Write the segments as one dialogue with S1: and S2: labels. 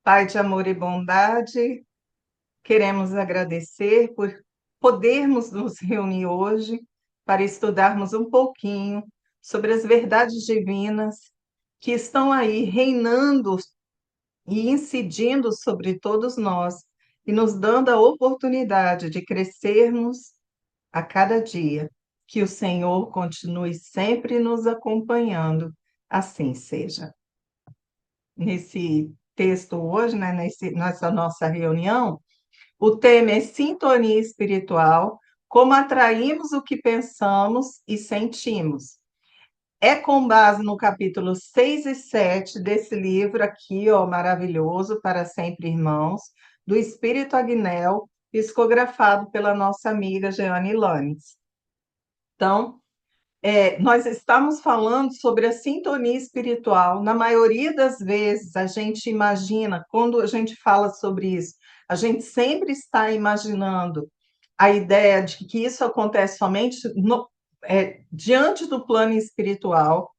S1: Pai de amor e bondade, queremos agradecer por podermos nos reunir hoje para estudarmos um pouquinho sobre as verdades divinas que estão aí reinando e incidindo sobre todos nós e nos dando a oportunidade de crescermos a cada dia. Que o Senhor continue sempre nos acompanhando, assim seja. Nesse texto hoje, né, nessa nossa reunião, o tema é sintonia espiritual, como atraímos o que pensamos e sentimos. É com base no capítulo 6 e 7 desse livro aqui, ó, maravilhoso, Para Sempre Irmãos, do Espírito Agnel, psicografado pela nossa amiga Jeane Lanes. Então, nós estamos falando sobre a sintonia espiritual. Na maioria das vezes, a gente imagina, quando a gente fala sobre isso, a gente sempre está imaginando a ideia de que isso acontece somente diante do plano espiritual,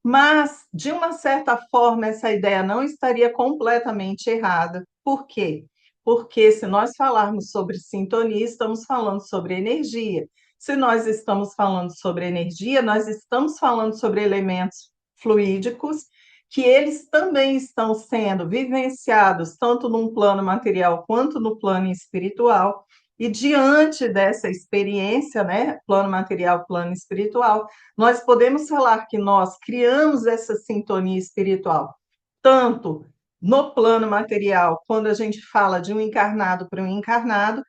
S1: mas, de uma certa forma, essa ideia não estaria completamente errada. Por quê? Porque se nós falarmos sobre sintonia, estamos falando sobre energia. Se nós estamos falando sobre energia, nós estamos falando sobre elementos fluídicos, que eles também estão sendo vivenciados tanto num plano material quanto no plano espiritual. E diante dessa experiência, né, plano material, plano espiritual, nós podemos falar que nós criamos essa sintonia espiritual, tanto no plano material, quando a gente fala de um encarnado para um encarnado,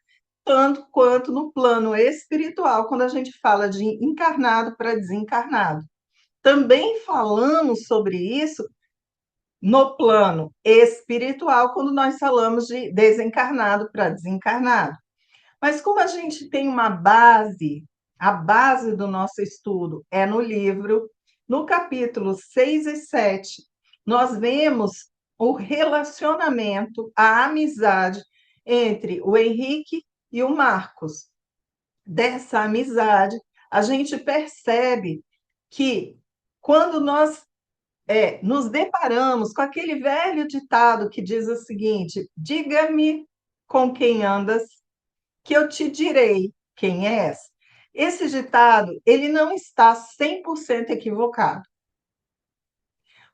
S1: tanto quanto no plano espiritual, quando a gente fala de encarnado para desencarnado. Também falamos sobre isso no plano espiritual, quando nós falamos de desencarnado para desencarnado. Mas como a gente tem uma base, a base do nosso estudo é no livro, no capítulo 6 e 7, nós vemos o relacionamento, a amizade entre o Henrique e o Marcos. Dessa amizade, a gente percebe que quando nós nos deparamos com aquele velho ditado que diz o seguinte: diga-me com quem andas que eu te direi quem és. Esse ditado, ele não está 100% equivocado.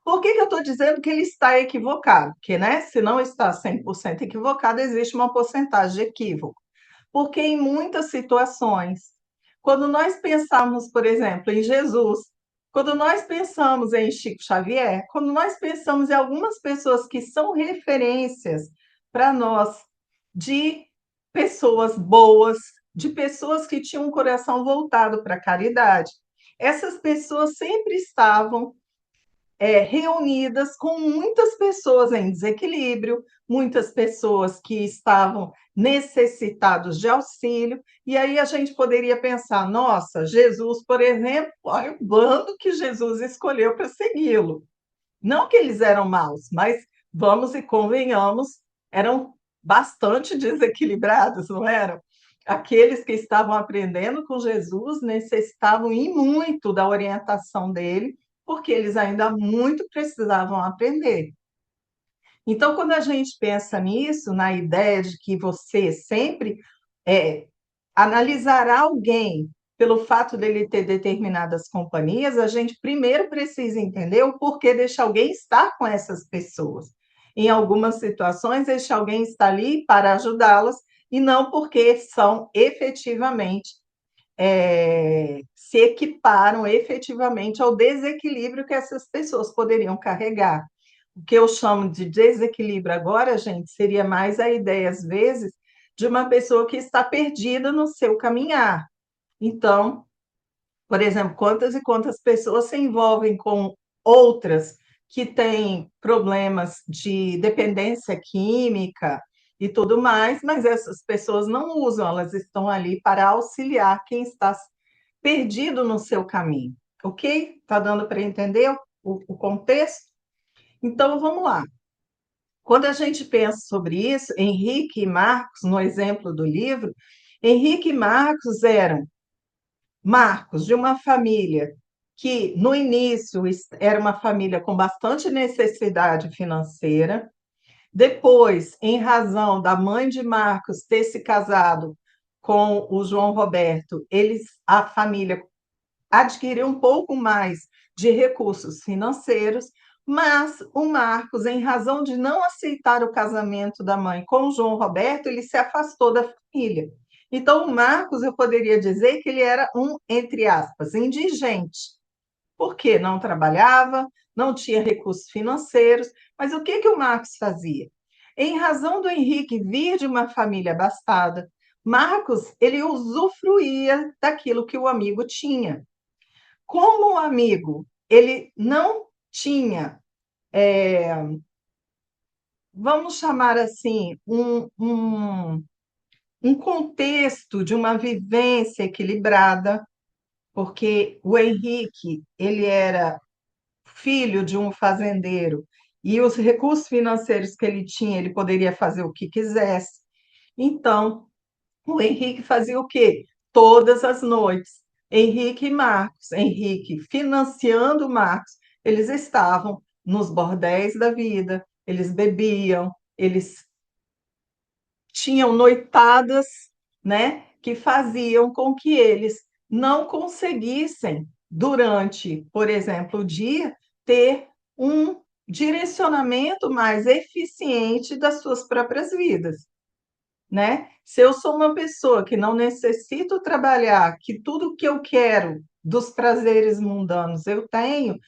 S1: Por que eu estou dizendo que ele está equivocado? Porque, né, se não está 100% equivocado, existe uma porcentagem de equívoco. Porque em muitas situações, quando nós pensamos, por exemplo, em Jesus, quando nós pensamos em Chico Xavier, quando nós pensamos em algumas pessoas que são referências para nós de pessoas boas, de pessoas que tinham um coração voltado para a caridade, essas pessoas sempre estavam reunidas com muitas pessoas em desequilíbrio, muitas pessoas que estavam necessitados de auxílio, e aí a gente poderia pensar, nossa, Jesus, por exemplo, olha o bando que Jesus escolheu para segui-lo. Não que eles eram maus, mas vamos e convenhamos, eram bastante desequilibrados, não eram? Aqueles que estavam aprendendo com Jesus necessitavam e muito da orientação dele, porque eles ainda muito precisavam aprender. Então, quando a gente pensa nisso, na ideia de que você sempre é, analisará alguém pelo fato dele ter determinadas companhias, a gente primeiro precisa entender o porquê desse alguém estar com essas pessoas. Em algumas situações, este alguém está ali para ajudá-las e não porque são efetivamente se equiparam efetivamente ao desequilíbrio que essas pessoas poderiam carregar. O que eu chamo de desequilíbrio agora, gente, seria mais a ideia, às vezes, de uma pessoa que está perdida no seu caminhar. Então, por exemplo, quantas e quantas pessoas se envolvem com outras que têm problemas de dependência química e tudo mais, mas essas pessoas não usam, elas estão ali para auxiliar quem está perdido no seu caminho, ok? Está dando para entender o contexto? Então, vamos lá. Quando a gente pensa sobre isso, Henrique e Marcos, no exemplo do livro, Henrique e Marcos eram Marcos, de uma família que, no início, era uma família com bastante necessidade financeira, Depois, em razão da mãe de Marcos ter se casado com o João Roberto, a família adquiriu um pouco mais de recursos financeiros, mas o Marcos, em razão de não aceitar o casamento da mãe com o João Roberto, ele se afastou da família. Então, o Marcos, eu poderia dizer que ele era um, entre aspas, indigente, porque não trabalhava, não tinha recursos financeiros, mas o que que o Marcos fazia? Em razão do Henrique vir de uma família abastada, Marcos, ele usufruía daquilo que o amigo tinha. Como o amigo, ele não tinha, vamos chamar assim, um contexto de uma vivência equilibrada, porque o Henrique, ele era filho de um fazendeiro e os recursos financeiros que ele tinha, ele poderia fazer o que quisesse. Então, o Henrique fazia o quê? Todas as noites. Henrique e Marcos, Henrique financiando Marcos, eles estavam nos bordéis da vida, eles bebiam, eles tinham noitadas, né, que faziam com que eles não conseguissem, durante, por exemplo, o dia, ter um direcionamento mais eficiente das suas próprias vidas, né? Se eu sou uma pessoa que não necessito trabalhar, que tudo que eu quero dos prazeres mundanos eu tenho,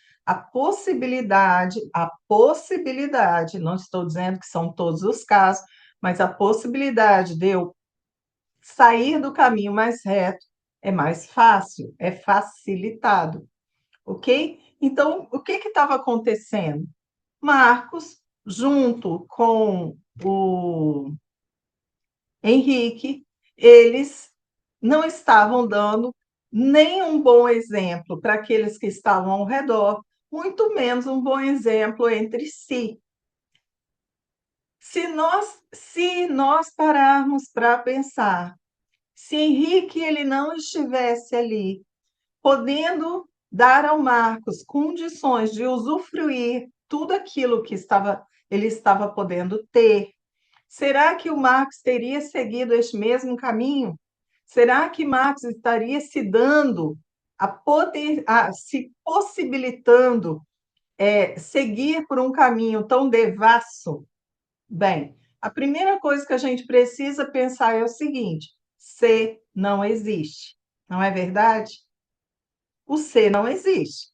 S1: não estou dizendo que são todos os casos, mas a possibilidade de eu sair do caminho mais reto é mais fácil, é facilitado, ok? Então, o que estava acontecendo? Marcos, junto com o Henrique, eles não estavam dando nenhum bom exemplo para aqueles que estavam ao redor, muito menos um bom exemplo entre si. Se nós pararmos para pensar, se Henrique ele não estivesse ali, podendo dar ao Marcos condições de usufruir tudo aquilo que ele estava podendo ter, será que o Marx teria seguido este mesmo caminho? Será que Marx estaria se dando se possibilitando seguir por um caminho tão devasso? Bem, a primeira coisa que a gente precisa pensar é o seguinte: ser não existe, não é verdade? O ser não existe.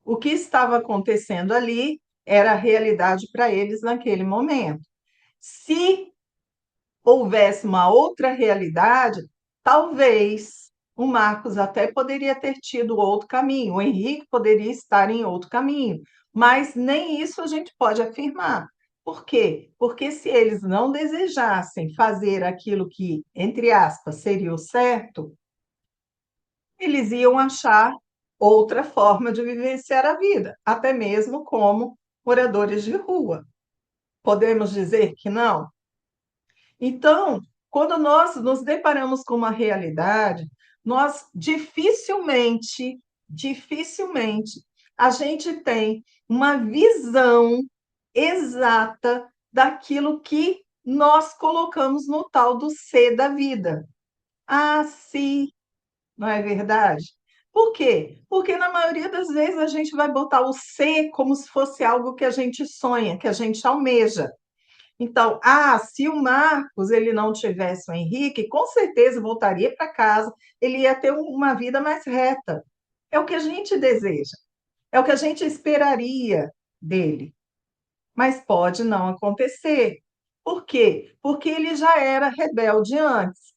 S1: O que estava acontecendo ali era a realidade para eles naquele momento. Se houvesse uma outra realidade, talvez o Marcos até poderia ter tido outro caminho, o Henrique poderia estar em outro caminho, mas nem isso a gente pode afirmar. Por quê? Porque se eles não desejassem fazer aquilo que, entre aspas, seria o certo, eles iam achar outra forma de vivenciar a vida, até mesmo como moradores de rua. Podemos dizer que não? Então, quando nós nos deparamos com uma realidade, nós dificilmente, a gente tem uma visão exata daquilo que nós colocamos no tal do ser da vida. Ah, sim, não é verdade? Por quê? Porque na maioria das vezes a gente vai botar o ser como se fosse algo que a gente sonha, que a gente almeja. Então, se o Marcos ele não tivesse o Henrique, com certeza voltaria para casa, ele ia ter uma vida mais reta. É o que a gente deseja, é o que a gente esperaria dele, mas pode não acontecer. Por quê? Porque ele já era rebelde antes.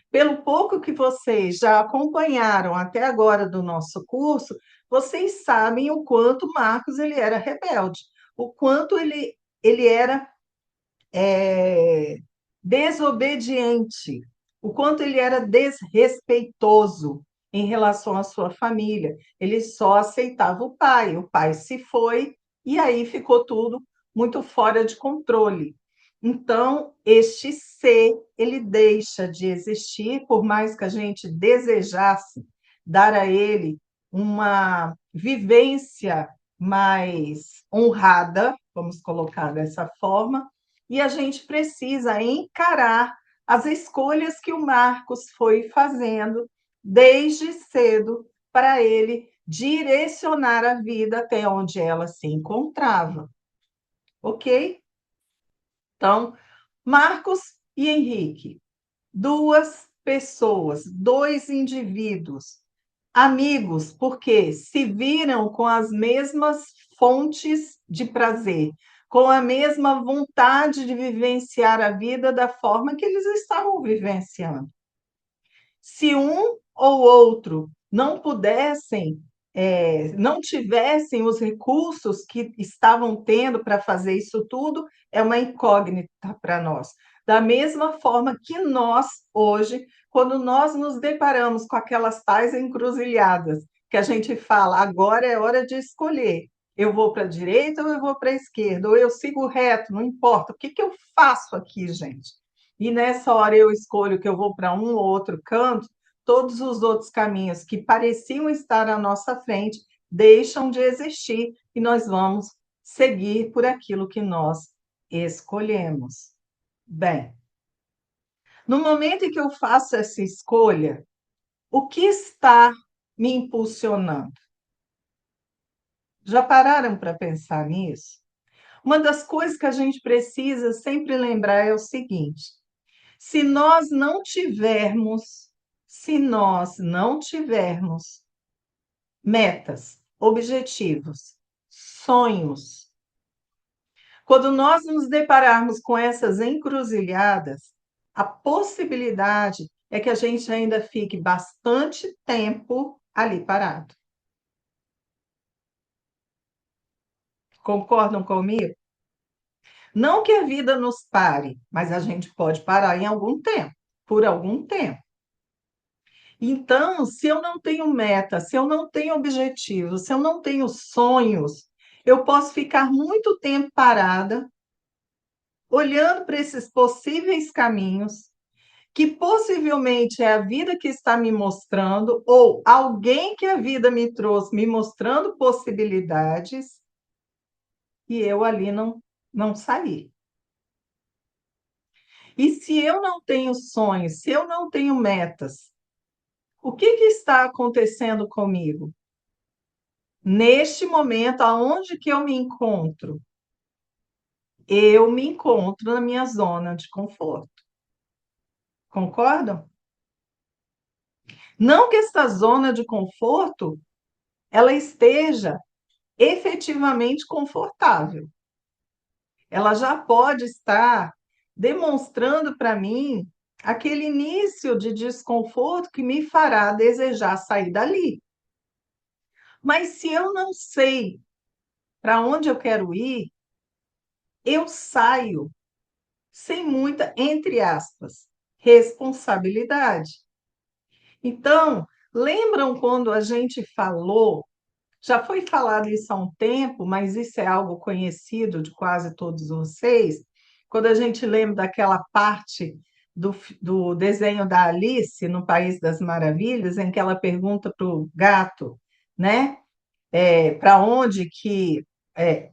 S1: Pelo pouco que vocês já acompanharam até agora do nosso curso, vocês sabem o quanto Marcos ele era rebelde, o quanto ele era é, desobediente, o quanto ele era desrespeitoso em relação à sua família. Ele só aceitava o pai se foi, e aí ficou tudo muito fora de controle. Então, este ser, ele deixa de existir, por mais que a gente desejasse dar a ele uma vivência mais honrada, vamos colocar dessa forma, e a gente precisa encarar as escolhas que o Marcos foi fazendo desde cedo para ele direcionar a vida até onde ela se encontrava, ok? Então, Marcos e Henrique, duas pessoas, dois indivíduos, amigos, porque se viram com as mesmas fontes de prazer, com a mesma vontade de vivenciar a vida da forma que eles estavam vivenciando. Se um ou outro não pudessem, não tivessem os recursos que estavam tendo para fazer isso tudo, é uma incógnita para nós. Da mesma forma que nós, hoje, quando nós nos deparamos com aquelas tais encruzilhadas, que a gente fala, agora é hora de escolher. Eu vou para a direita ou eu vou para a esquerda, ou eu sigo reto, não importa. O que que eu faço aqui, gente? E nessa hora eu escolho que eu vou para um ou outro canto, todos os outros caminhos que pareciam estar à nossa frente deixam de existir e nós vamos seguir por aquilo que nós escolhemos. Bem, no momento em que eu faço essa escolha, o que está me impulsionando? Já pararam para pensar nisso? Uma das coisas que a gente precisa sempre lembrar é o seguinte: se nós não tivermos, se nós não tivermos metas, objetivos, sonhos, quando nós nos depararmos com essas encruzilhadas, a possibilidade é que a gente ainda fique bastante tempo ali parado. Concordam comigo? Não que a vida nos pare, mas a gente pode parar em algum tempo, por algum tempo. Então, se eu não tenho meta, se eu não tenho objetivo, se eu não tenho sonhos, eu posso ficar muito tempo parada, olhando para esses possíveis caminhos, que possivelmente é a vida que está me mostrando, ou alguém que a vida me trouxe me mostrando possibilidades, e eu ali não saí. E se eu não tenho sonhos, se eu não tenho metas, o que que está acontecendo comigo? Neste momento, aonde que eu me encontro? Eu me encontro na minha zona de conforto. Concordam? Não que esta zona de conforto ela esteja efetivamente confortável. Ela já pode estar demonstrando para mim aquele início de desconforto que me fará desejar sair dali. Mas se eu não sei para onde eu quero ir, eu saio sem muita, entre aspas, responsabilidade. Então, lembram quando a gente falou, já foi falado isso há um tempo, mas isso é algo conhecido de quase todos vocês, quando a gente lembra daquela parte do desenho da Alice no País das Maravilhas, em que ela pergunta para o gato, né? Para onde que,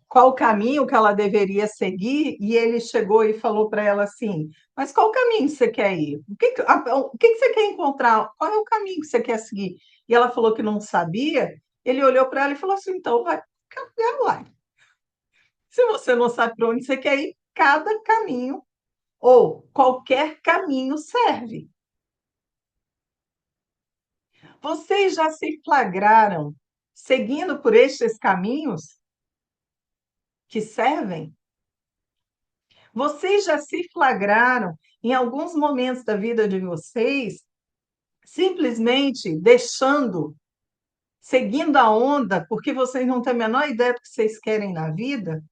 S1: qual o caminho que ela deveria seguir, e ele chegou e falou para ela assim, mas qual caminho você quer ir? O que que você quer encontrar? Qual é o caminho que você quer seguir? E ela falou que não sabia, ele olhou para ela e falou assim, então vai, vai. Se você não sabe para onde você quer ir, cada caminho ou qualquer caminho serve. Vocês já se flagraram seguindo por estes caminhos que servem? Vocês já se flagraram em alguns momentos da vida de vocês, simplesmente deixando, seguindo a onda, porque vocês não têm a menor ideia do que vocês querem na vida?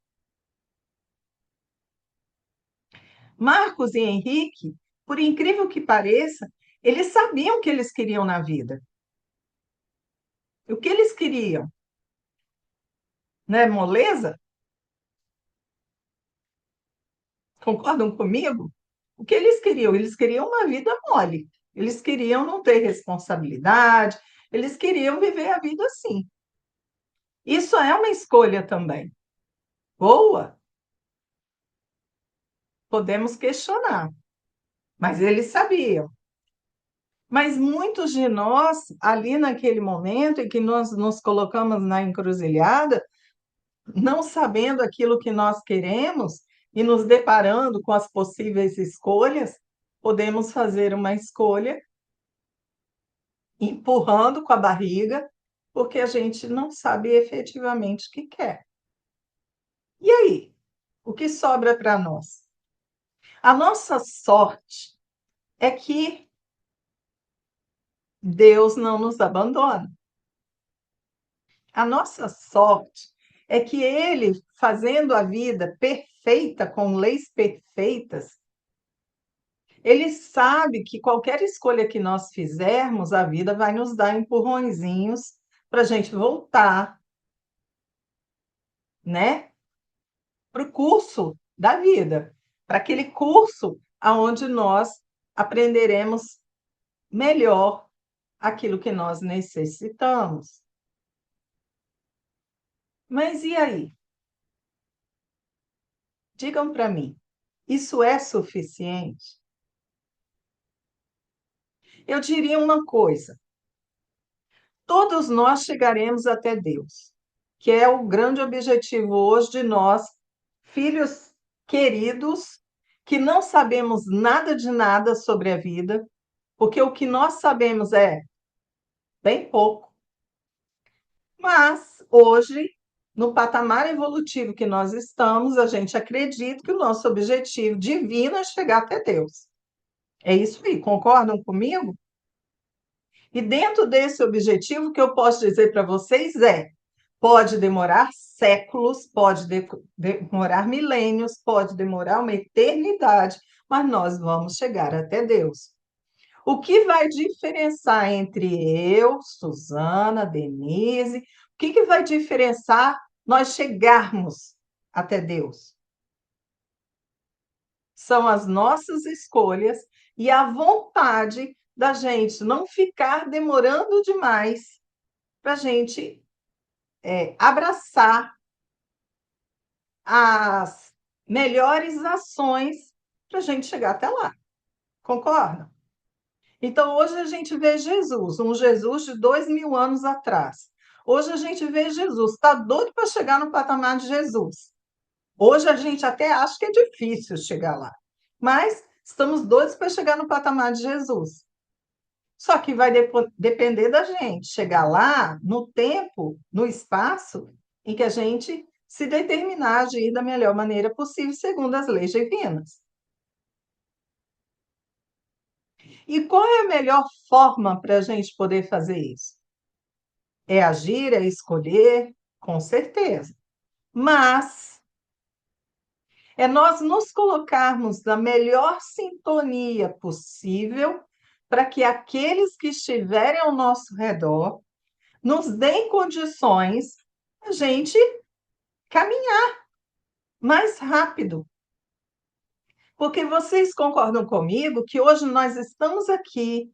S1: Marcos e Henrique, por incrível que pareça, eles sabiam o que eles queriam na vida. O que eles queriam? Né, moleza? Concordam comigo? O que eles queriam? Eles queriam uma vida mole. Eles queriam não ter responsabilidade, eles queriam viver a vida assim. Isso é uma escolha também. Boa. podemos questionar, mas eles sabiam. Mas muitos de nós, ali naquele momento em que nós nos colocamos na encruzilhada, não sabendo aquilo que nós queremos e nos deparando com as possíveis escolhas, podemos fazer uma escolha empurrando com a barriga, porque a gente não sabe efetivamente o que quer. E aí? O que sobra para nós? A nossa sorte é que Deus não nos abandona. A nossa sorte é que Ele, fazendo a vida perfeita, com leis perfeitas, Ele sabe que qualquer escolha que nós fizermos, a vida vai nos dar empurrõezinhos para a gente voltar, né, para o curso da vida, para aquele curso aonde nós aprenderemos melhor aquilo que nós necessitamos. Mas e aí? Digam para mim, isso é suficiente? Eu diria uma coisa: todos nós chegaremos até Deus, que é o grande objetivo hoje de nós, filhos queridos, que não sabemos nada de nada sobre a vida, porque o que nós sabemos é bem pouco, mas hoje, no patamar evolutivo que nós estamos, a gente acredita que o nosso objetivo divino é chegar até Deus. É isso aí, concordam comigo? E dentro desse objetivo, o que eu posso dizer para vocês é: pode demorar séculos, pode demorar milênios, pode demorar uma eternidade, mas nós vamos chegar até Deus. O que vai diferenciar entre eu, Susana, Denise, o que vai diferenciar nós chegarmos até Deus? São as nossas escolhas e a vontade da gente não ficar demorando demais para a gente abraçar as melhores ações para a gente chegar até lá. Concorda? Então, hoje a gente vê Jesus, um Jesus de 2000 anos atrás. Hoje a gente vê Jesus, está doido para chegar no patamar de Jesus. Hoje a gente até acha que é difícil chegar lá, mas estamos doidos para chegar no patamar de Jesus. Só que vai depender da gente chegar lá no tempo, no espaço em que a gente se determinar a agir da melhor maneira possível, segundo as leis divinas. E qual é a melhor forma para a gente poder fazer isso? É agir, é escolher, com certeza. Mas é nós nos colocarmos na melhor sintonia possível para que aqueles que estiverem ao nosso redor nos deem condições a gente caminhar mais rápido. Porque vocês concordam comigo que hoje nós estamos aqui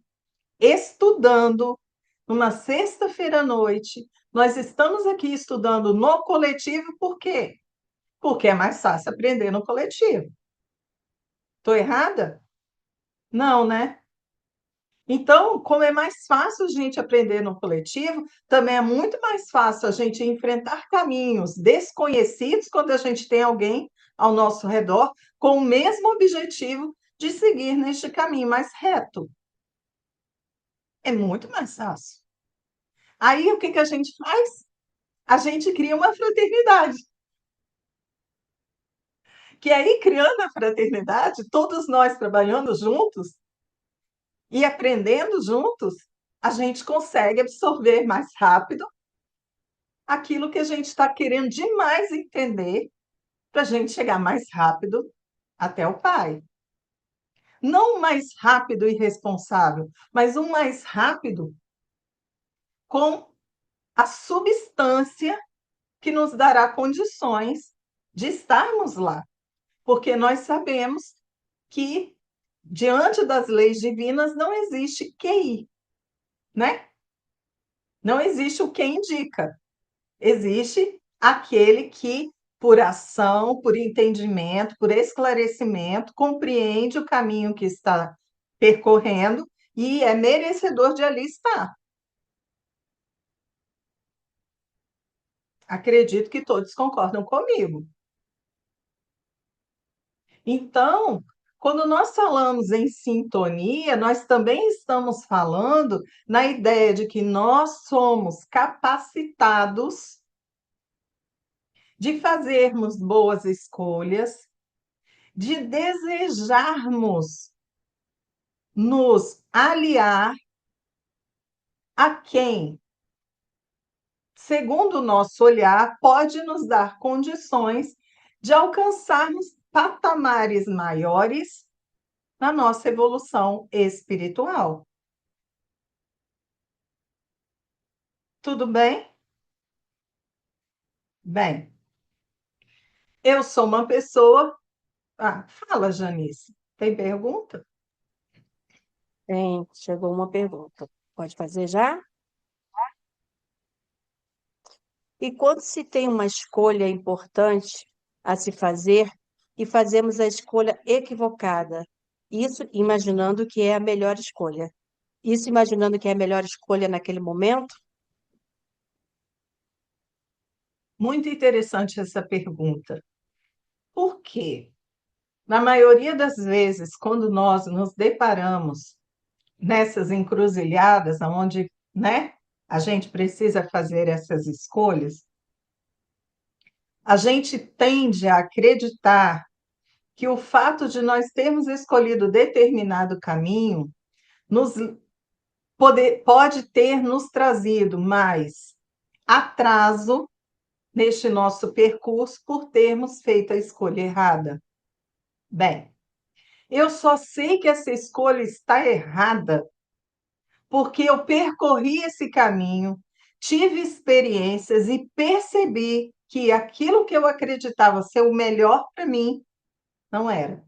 S1: estudando numa sexta-feira à noite, nós estamos aqui estudando no coletivo, por quê? Porque é mais fácil aprender no coletivo. Estou errada? Não, né? Então, como é mais fácil a gente aprender no coletivo, também é muito mais fácil a gente enfrentar caminhos desconhecidos quando a gente tem alguém ao nosso redor com o mesmo objetivo de seguir neste caminho mais reto. É muito mais fácil. Aí, o que que a gente faz? A gente cria uma fraternidade. Que aí, criando a fraternidade, todos nós trabalhando juntos e aprendendo juntos, a gente consegue absorver mais rápido aquilo que a gente está querendo demais entender para a gente chegar mais rápido até o Pai. Não mais rápido e responsável, mas um mais rápido com a substância que nos dará condições de estarmos lá. Porque nós sabemos que, diante das leis divinas, não existe QI, né? Não existe o que indica. Existe aquele que por ação, por entendimento, por esclarecimento, compreende o caminho que está percorrendo e é merecedor de ali estar. Acredito que todos concordam comigo. Então, quando nós falamos em sintonia, nós também estamos falando na ideia de que nós somos capacitados de fazermos boas escolhas, de desejarmos nos aliar a quem, segundo o nosso olhar, pode nos dar condições de alcançarmos patamares maiores na nossa evolução espiritual. Tudo bem? Bem, eu sou uma pessoa. Ah, fala, Janice. Tem pergunta?
S2: Tem, chegou uma pergunta. Pode fazer já? E quando se tem uma escolha importante a se fazer e fazemos a escolha equivocada, isso imaginando que é a melhor escolha. Isso imaginando que é a melhor escolha naquele momento?
S1: Muito interessante essa pergunta. Por quê? Na maioria das vezes, quando nós nos deparamos nessas encruzilhadas, onde, né, a gente precisa fazer essas escolhas, a gente tende a acreditar que o fato de nós termos escolhido determinado caminho nos pode ter nos trazido mais atraso neste nosso percurso por termos feito a escolha errada. Bem, eu só sei que essa escolha está errada porque eu percorri esse caminho, tive experiências e percebi que aquilo que eu acreditava ser o melhor para mim não era.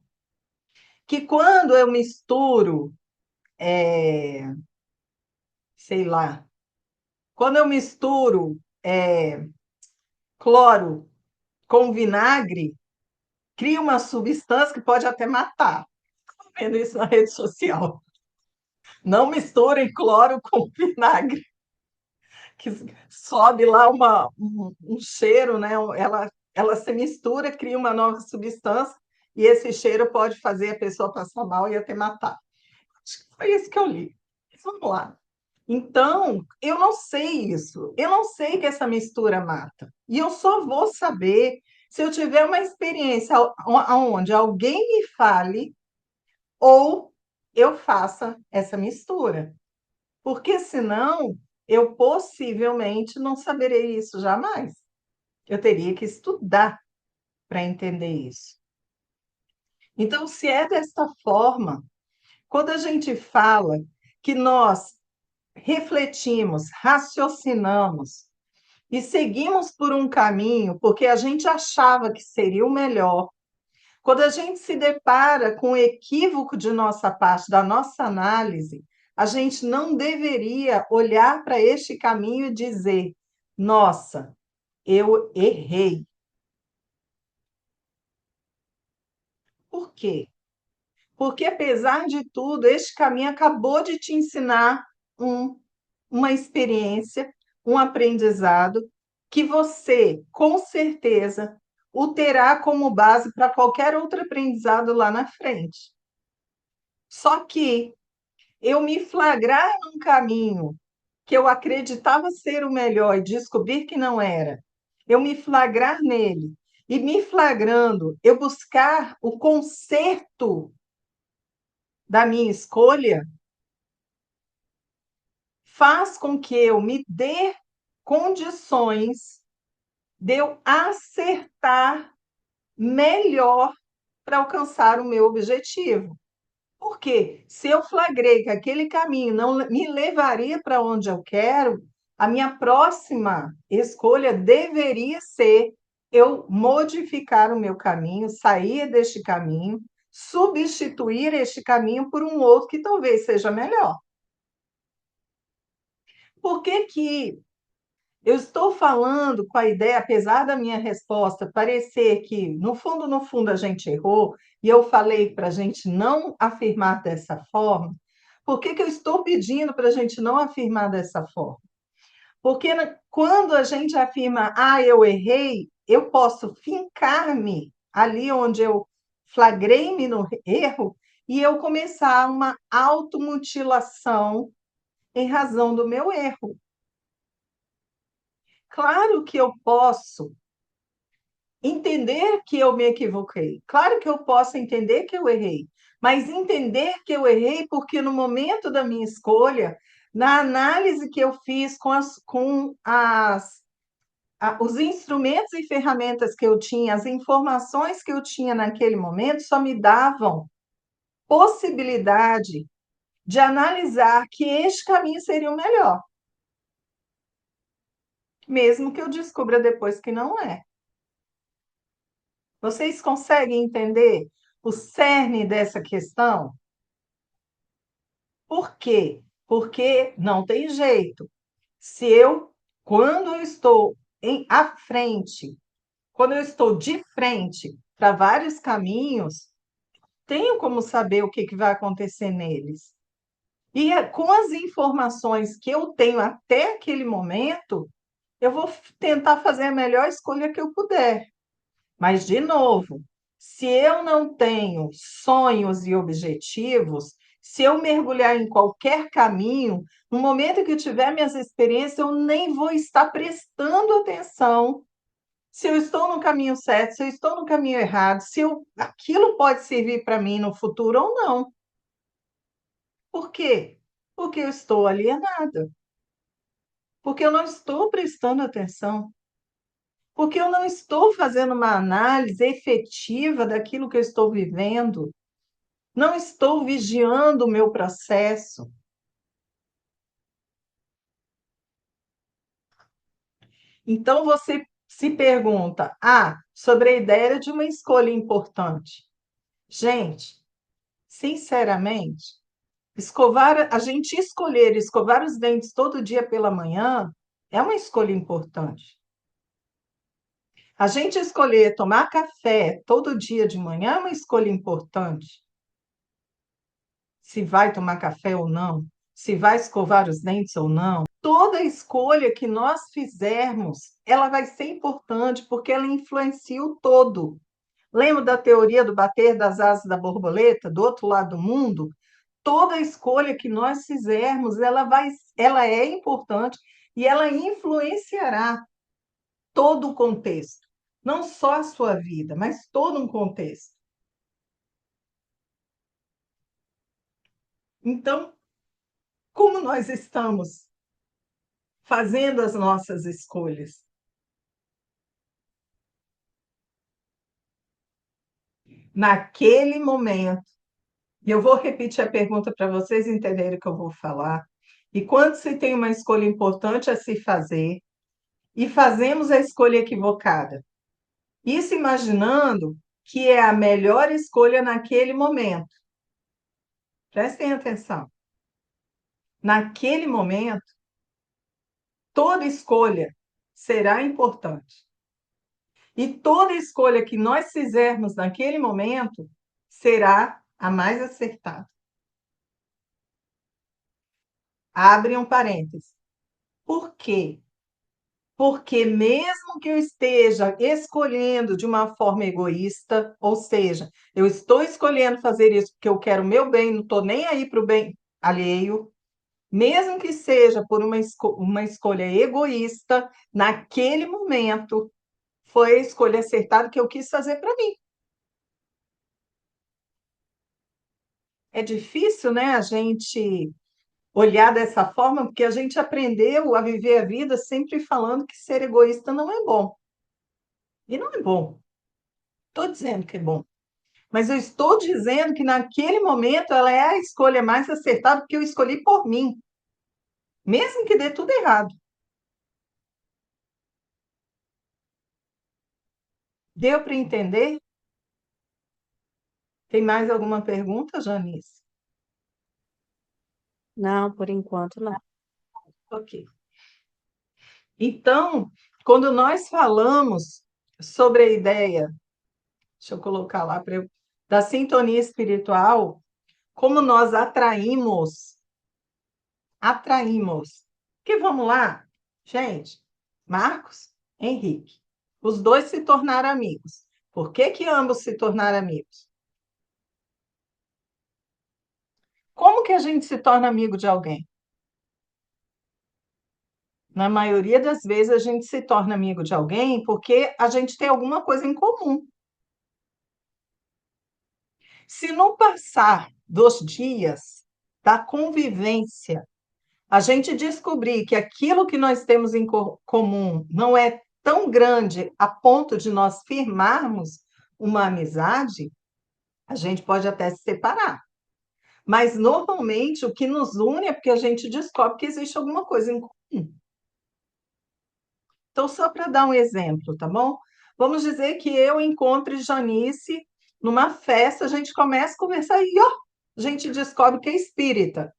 S1: Que quando eu misturo, sei lá, quando eu misturo cloro com vinagre, cria uma substância que pode até matar. Estou vendo isso na rede social. Não misturem cloro com vinagre, que sobe lá um cheiro, né? Ela se mistura, cria uma nova substância, e esse cheiro pode fazer a pessoa passar mal e até matar. Acho que foi isso que eu li. Mas vamos lá. Então, eu não sei isso. Eu não sei que essa mistura mata. E eu só vou saber se eu tiver uma experiência onde alguém me fale ou eu faça essa mistura. Porque senão eu possivelmente não saberei isso jamais. Eu teria que estudar para entender isso. Então, se é desta forma, quando a gente fala que nós refletimos, raciocinamos e seguimos por um caminho porque a gente achava que seria o melhor, quando a gente se depara com o equívoco de nossa parte, da nossa análise, a gente não deveria olhar para este caminho e dizer: nossa, eu errei. Por quê? Porque, apesar de tudo, este caminho acabou de te ensinar um, uma experiência, um aprendizado, que você, com certeza, o terá como base para qualquer outro aprendizado lá na frente. Só que eu me flagrar num caminho que eu acreditava ser o melhor e descobrir que não era, eu me flagrar nele e me flagrando, eu buscar o conserto da minha escolha, faz com que eu me dê condições de eu acertar melhor para alcançar o meu objetivo. Porque se eu flagrei que aquele caminho não me levaria para onde eu quero, a minha próxima escolha deveria ser eu modificar o meu caminho, sair deste caminho, substituir este caminho por um outro que talvez seja melhor. Por que que Eu estou falando com a ideia, apesar da minha resposta parecer que, no fundo, a gente errou, e eu falei para a gente não afirmar dessa forma, por que que eu estou pedindo para a gente não afirmar dessa forma? Porque quando a gente afirma, ah, eu errei, eu posso fincar-me ali onde eu flagrei-me no erro e eu começar uma automutilação em razão do meu erro. Claro que eu posso entender que eu me equivoquei. Claro que eu posso entender que eu errei, mas entender que eu errei porque no momento da minha escolha, na análise que eu fiz os instrumentos e ferramentas que eu tinha, as informações que eu tinha naquele momento, só me davam possibilidade de analisar que este caminho seria o melhor, mesmo que eu descubra depois que não é. Vocês conseguem entender o cerne dessa questão? Por quê? Porque não tem jeito. Se eu, quando eu estou à frente, quando eu estou de frente para vários caminhos, tenho como saber o que vai acontecer neles. E com as informações que eu tenho até aquele momento, eu vou tentar fazer a melhor escolha que eu puder. Mas, de novo, se eu não tenho sonhos e objetivos, se eu mergulhar em qualquer caminho, no momento que eu tiver minhas experiências, eu nem vou estar prestando atenção se eu estou no caminho certo, se eu estou no caminho errado, aquilo pode servir para mim no futuro ou não. Por quê? Porque eu estou alienada, porque eu não estou prestando atenção, porque eu não estou fazendo uma análise efetiva daquilo que eu estou vivendo, não estou vigiando o meu processo. Então você se pergunta: sobre a ideia de uma escolha importante. Gente, sinceramente, a gente escolher escovar os dentes todo dia pela manhã é uma escolha importante. A gente escolher tomar café todo dia de manhã é uma escolha importante. Se vai tomar café ou não, se vai escovar os dentes ou não. Toda escolha que nós fizermos, ela vai ser importante porque ela influencia o todo. Lembra da teoria do bater das asas da borboleta, do outro lado do mundo? Toda escolha que nós fizermos, ela é importante e ela influenciará todo o contexto, não só a sua vida, mas todo um contexto. Então, como nós estamos fazendo as nossas escolhas? Naquele momento, e eu vou repetir a pergunta para vocês entenderem o que eu vou falar. E quando se tem uma escolha importante a se fazer e fazemos a escolha equivocada, isso imaginando que é a melhor escolha naquele momento. Prestem atenção. Naquele momento, toda escolha será importante. E toda escolha que nós fizermos naquele momento será a mais acertada. Abre um parêntese. Por quê? Porque mesmo que eu esteja escolhendo de uma forma egoísta, ou seja, eu estou escolhendo fazer isso porque eu quero o meu bem, não estou nem aí para o bem alheio, mesmo que seja por uma escolha egoísta, naquele momento foi a escolha acertada que eu quis fazer para mim. É difícil, né, a gente olhar dessa forma, porque a gente aprendeu a viver a vida sempre falando que ser egoísta não é bom. E não é bom. Estou dizendo que é bom. Mas eu estou dizendo que naquele momento ela é a escolha mais acertada porque eu escolhi por mim, mesmo que dê tudo errado. Deu para entender? Tem mais alguma pergunta, Janice?
S2: Não, por enquanto não.
S1: Ok. Então, quando nós falamos sobre a ideia, deixa eu colocar lá para eu, da sintonia espiritual, como nós atraímos. Que vamos lá, gente, Marcos, Henrique, os dois se tornaram amigos. Por que que ambos se tornaram amigos? Como que a gente se torna amigo de alguém? Na maioria das vezes a gente se torna amigo de alguém porque a gente tem alguma coisa em comum. Se no passar dos dias da convivência, a gente descobrir que aquilo que nós temos em comum não é tão grande a ponto de nós firmarmos uma amizade, a gente pode até se separar. Mas normalmente o que nos une é porque a gente descobre que existe alguma coisa em comum. Então, só para dar um exemplo, tá bom? Vamos dizer que eu encontre Janice numa festa, a gente começa a conversar e, ó, a gente descobre que é espírita.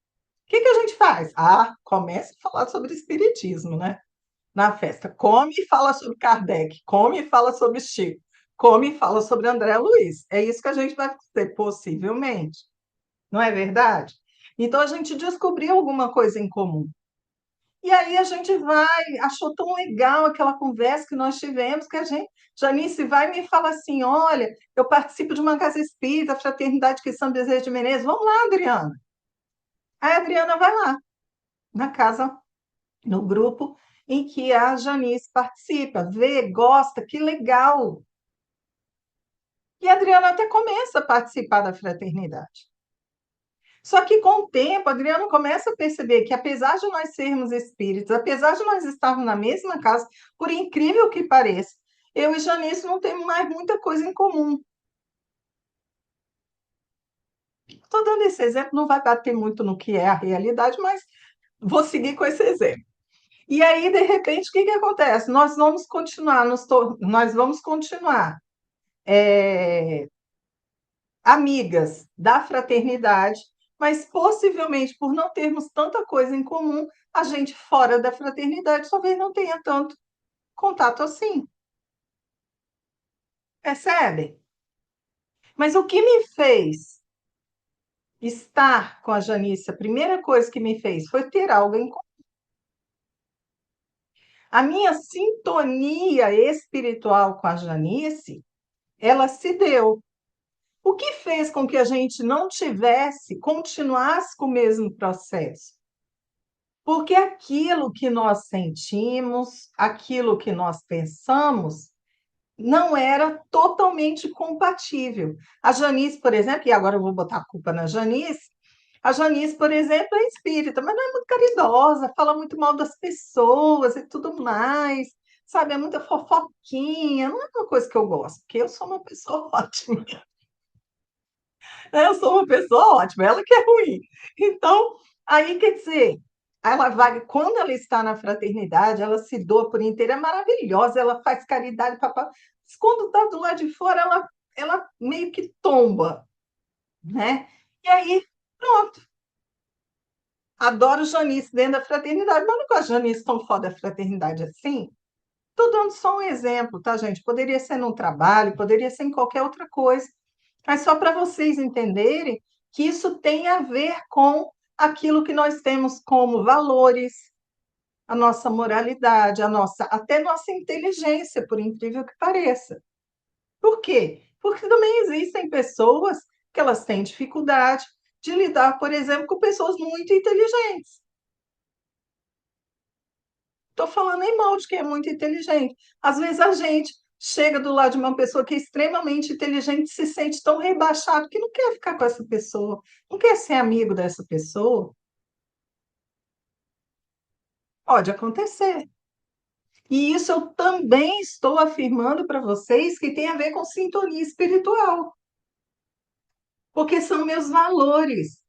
S1: O que que a gente faz? Ah, começa a falar sobre espiritismo, né? Na festa. Come e fala sobre Kardec, come e fala sobre Chico, come e fala sobre André Luiz. É isso que a gente vai fazer, possivelmente. Não é verdade? Então, a gente descobriu alguma coisa em comum. E aí a gente vai, achou tão legal aquela conversa que nós tivemos, que a gente, Janice vai e me fala assim: olha, eu participo de uma casa espírita, a Fraternidade Cristã Desejo de Menezes, vamos lá, Adriana. Aí a Adriana vai lá, na casa, no grupo em que a Janice participa, vê, gosta, que legal. E a Adriana até começa a participar da fraternidade. Só que com o tempo, a Adriana começa a perceber que, apesar de nós sermos espíritos, apesar de nós estarmos na mesma casa, por incrível que pareça, eu e Janice não temos mais muita coisa em comum. Estou dando esse exemplo, não vai bater muito no que é a realidade, mas vou seguir com esse exemplo. E aí, de repente, o que que acontece? Nós vamos continuar é, amigas da fraternidade, mas possivelmente por não termos tanta coisa em comum, a gente fora da fraternidade talvez não tenha tanto contato assim, percebe? Mas o que me fez estar com a Janice, a primeira coisa que me fez foi ter algo em comum. A minha sintonia espiritual com a Janice, ela se deu. O que fez com que a gente não continuasse com o mesmo processo? Porque aquilo que nós sentimos, aquilo que nós pensamos, não era totalmente compatível. A Janice, por exemplo, e agora eu vou botar a culpa na Janice, a Janice, por exemplo, é espírita, mas não é muito caridosa, fala muito mal das pessoas e tudo mais, sabe? É muita fofoquinha, não é uma coisa que eu gosto, porque eu sou uma pessoa ótima, né? Eu sou uma pessoa ótima, ela que é ruim. Então, aí quer dizer, ela vai, quando ela está na fraternidade, ela se doa por inteiro, é maravilhosa, ela faz caridade, papá. Mas quando está do lado de fora, ela meio que tomba, né? E aí, pronto. Adoro Janice dentro da fraternidade, mas não gosto de Janice tão fora da fraternidade assim. Estou dando só um exemplo, tá, gente? Poderia ser num trabalho, poderia ser em qualquer outra coisa. Mas só para vocês entenderem que isso tem a ver com aquilo que nós temos como valores, a nossa moralidade, até nossa inteligência, por incrível que pareça. Por quê? Porque também existem pessoas que elas têm dificuldade de lidar, por exemplo, com pessoas muito inteligentes. Estou falando em mal de quem é muito inteligente. Às vezes a gente chega do lado de uma pessoa que é extremamente inteligente e se sente tão rebaixado que não quer ficar com essa pessoa, não quer ser amigo dessa pessoa. Pode acontecer. E isso eu também estou afirmando para vocês que tem a ver com sintonia espiritual, porque são meus valores.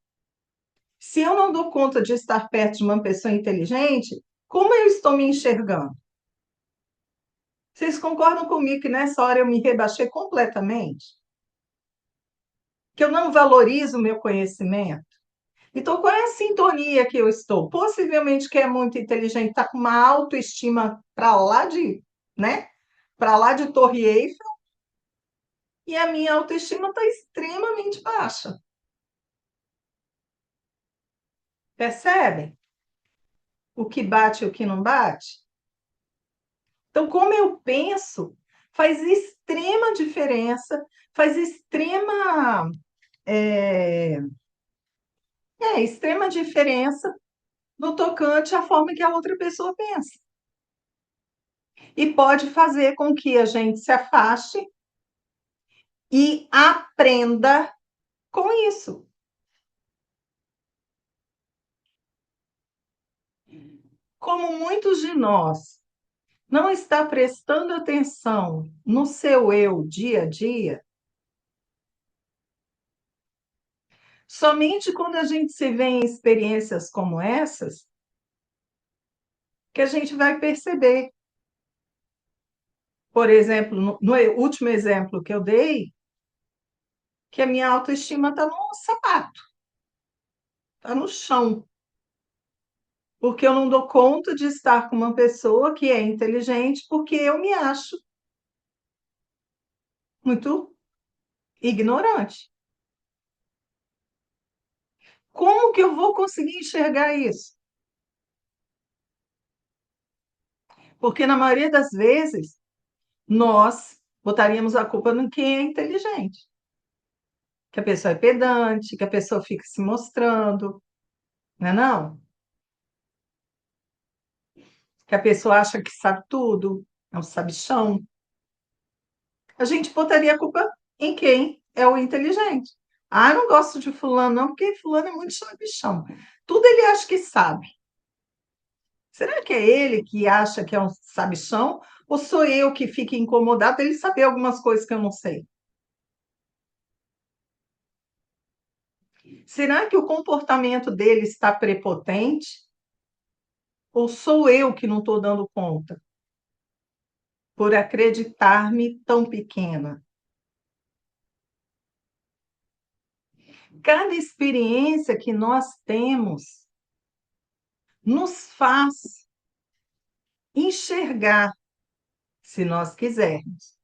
S1: Se eu não dou conta de estar perto de uma pessoa inteligente, como eu estou me enxergando? Vocês concordam comigo que nessa hora eu me rebaixei completamente? Que eu não valorizo o meu conhecimento? Então, qual é a sintonia que eu estou? Possivelmente que é muito inteligente, está com uma autoestima para lá de, né? Para lá de Torre Eiffel, e a minha autoestima está extremamente baixa. Percebe? O que bate e o que não bate? Então, como eu penso, faz extrema diferença, faz é, extrema diferença no tocante à forma que a outra pessoa pensa. E pode fazer com que a gente se afaste e aprenda com isso. Como muitos de nós não está prestando atenção no seu eu dia a dia, somente quando a gente se vê em experiências como essas, que a gente vai perceber. Por exemplo, no último exemplo que eu dei, que a minha autoestima está no sapato, está no chão, porque eu não dou conta de estar com uma pessoa que é inteligente, porque eu me acho muito ignorante. Como que eu vou conseguir enxergar isso? Porque na maioria das vezes nós botaríamos a culpa no quem é inteligente, que a pessoa é pedante, que a pessoa fica se mostrando, não é não? Que a pessoa acha que sabe tudo, é um sabichão. A gente botaria a culpa em quem é o inteligente. Ah, eu não gosto de fulano não, porque fulano é muito sabichão. Tudo ele acha que sabe. Será que é ele que acha que é um sabichão? Ou sou eu que fico incomodado dele saber algumas coisas que eu não sei? Será que o comportamento dele está prepotente? Ou sou eu que não estou dando conta por acreditar-me tão pequena? Cada experiência que nós temos nos faz enxergar, se nós quisermos,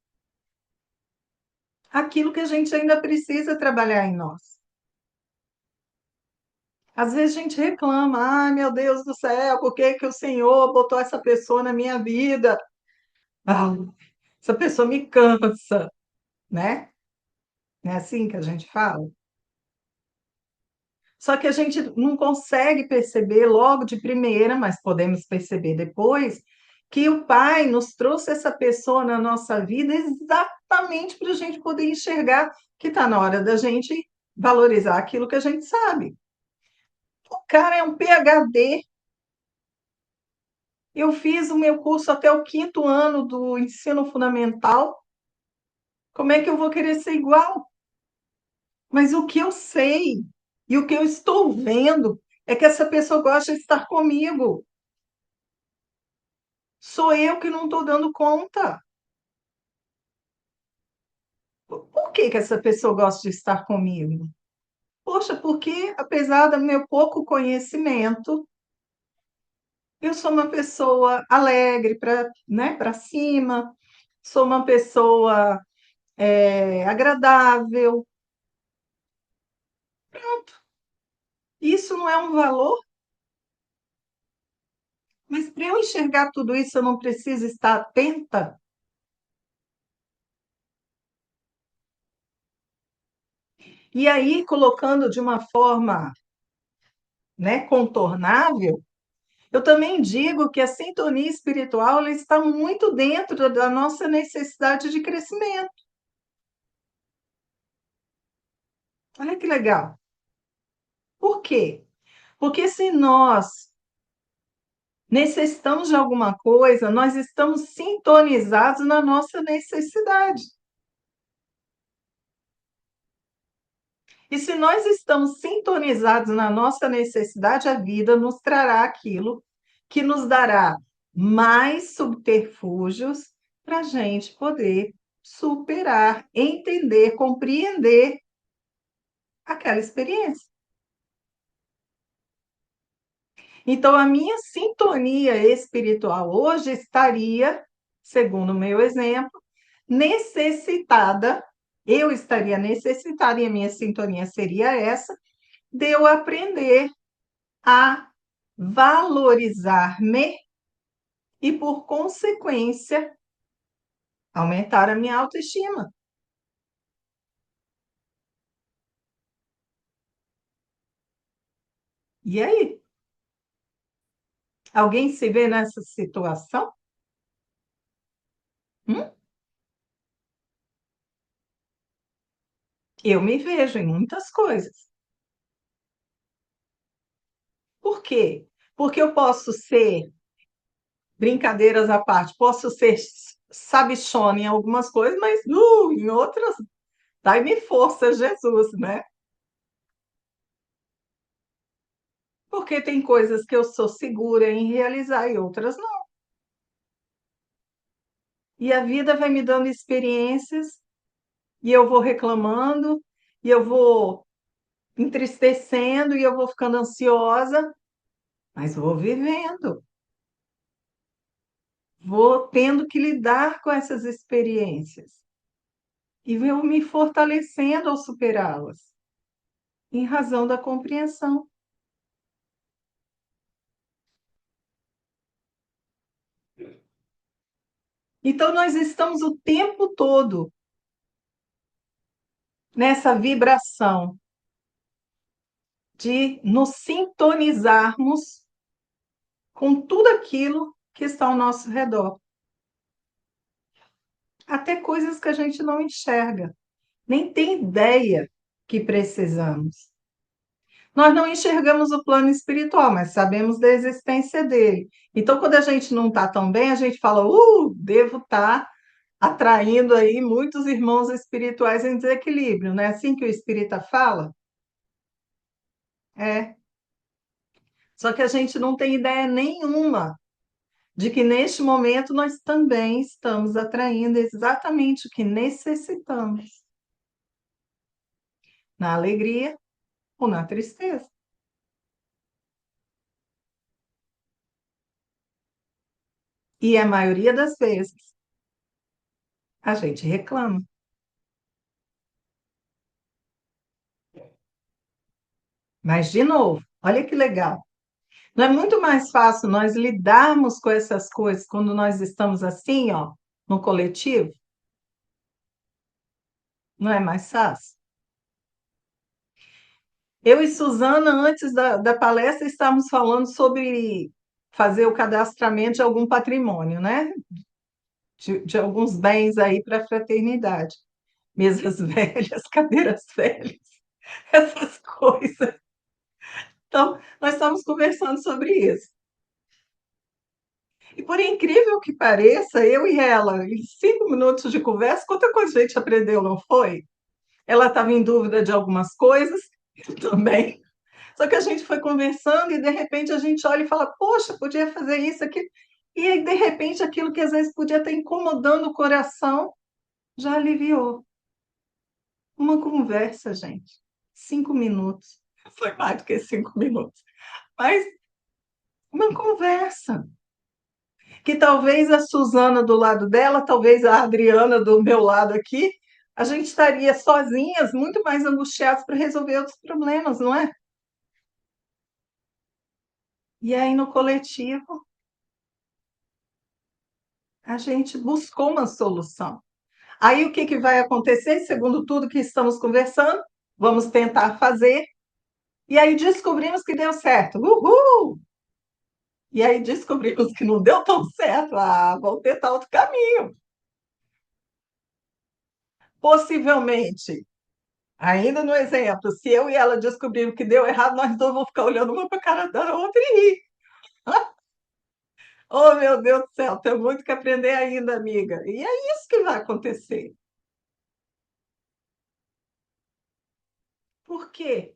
S1: aquilo que a gente ainda precisa trabalhar em nós. Às vezes a gente reclama, ai meu Deus do céu, por que que o Senhor botou essa pessoa na minha vida? Ah, essa pessoa me cansa, né? Não é assim que a gente fala? Só que a gente não consegue perceber logo de primeira, mas podemos perceber depois, que o Pai nos trouxe essa pessoa na nossa vida exatamente para a gente poder enxergar que está na hora da gente valorizar aquilo que a gente sabe. O cara é um PhD. Eu fiz o meu curso até o quinto ano do ensino fundamental. Como é que eu vou querer ser igual? Mas o que eu sei e o que eu estou vendo é que essa pessoa gosta de estar comigo. Sou eu que não estou dando conta. Por que que essa pessoa gosta de estar comigo? Poxa, porque apesar do meu pouco conhecimento, eu sou uma pessoa alegre, né, para cima, sou uma pessoa agradável. Isso não é um valor, mas para eu enxergar tudo isso, eu não preciso estar atenta. E aí, colocando de uma forma, né, contornável, eu também digo que a sintonia espiritual ela está muito dentro da nossa necessidade de crescimento. Olha que legal. Por quê? Porque se nós necessitamos de alguma coisa, nós estamos sintonizados na nossa necessidade. E se nós estamos sintonizados na nossa necessidade, a vida nos trará aquilo que nos dará mais subterfúgios para a gente poder superar, entender, compreender aquela experiência. Então, a minha sintonia espiritual hoje estaria, segundo o meu exemplo, necessitada, eu estaria necessitada, e a minha sintonia seria essa, de eu aprender a valorizar-me e, por consequência, aumentar a minha autoestima. E aí? Alguém se vê nessa situação? Hum? Eu me vejo em muitas coisas. Por quê? Porque eu posso ser, brincadeiras à parte, posso ser sabichona em algumas coisas, mas em outras, dai-me força, Jesus, né? Porque tem coisas que eu sou segura em realizar e outras não. E a vida vai me dando experiências e eu vou reclamando e eu vou entristecendo e eu vou ficando ansiosa, mas vou vivendo, vou tendo que lidar com essas experiências e vou me fortalecendo ao superá-las, em razão da compreensão. Então, nós estamos o tempo todo nessa vibração de nos sintonizarmos com tudo aquilo que está ao nosso redor, até coisas que a gente não enxerga, nem tem ideia que precisamos. Nós não enxergamos o plano espiritual, mas sabemos da existência dele. Então, quando a gente não está tão bem, a gente fala, devo estar atraindo aí muitos irmãos espirituais em desequilíbrio, não é assim que o espírita fala? É. Só que a gente não tem ideia nenhuma de que neste momento nós também estamos atraindo exatamente o que necessitamos, na alegria ou na tristeza. E a maioria das vezes a gente reclama. Mas, de novo, olha que legal. Não é muito mais fácil nós lidarmos com essas coisas quando nós estamos assim, ó, no coletivo? Não é mais fácil? Eu e Suzana, antes da palestra, estávamos falando sobre fazer o cadastramento de algum patrimônio, né? De alguns bens aí para a fraternidade. Mesas velhas, cadeiras velhas, essas coisas. Então, nós estamos conversando sobre isso. E por incrível que pareça, eu e ela, em 5 minutos de conversa, quanta coisa a gente aprendeu, não foi? Ela estava em dúvida de algumas coisas, eu também. Só que a gente foi conversando e de repente a gente olha e fala, poxa, podia fazer isso aqui. E aí, de repente, aquilo que às vezes podia estar incomodando o coração já aliviou. Uma conversa, gente. 5 minutos. Foi mais do que 5 minutos. Mas uma conversa. Que talvez a Suzana do lado dela, talvez a Adriana do meu lado aqui, a gente estaria sozinhas, muito mais angustiadas para resolver outros problemas, não é? E aí, no coletivo, a gente buscou uma solução. Aí, o que que vai acontecer, segundo tudo que estamos conversando? Vamos tentar fazer, e aí descobrimos que deu certo. Uhul! E aí descobrimos que não deu tão certo. Vamos tentar outro caminho. Possivelmente, ainda no exemplo, se eu e ela descobrirmos que deu errado, nós dois vamos ficar olhando uma para a cara da outra e rir. Oh, meu Deus do céu, tem muito que aprender ainda, amiga. E é isso que vai acontecer. Por quê?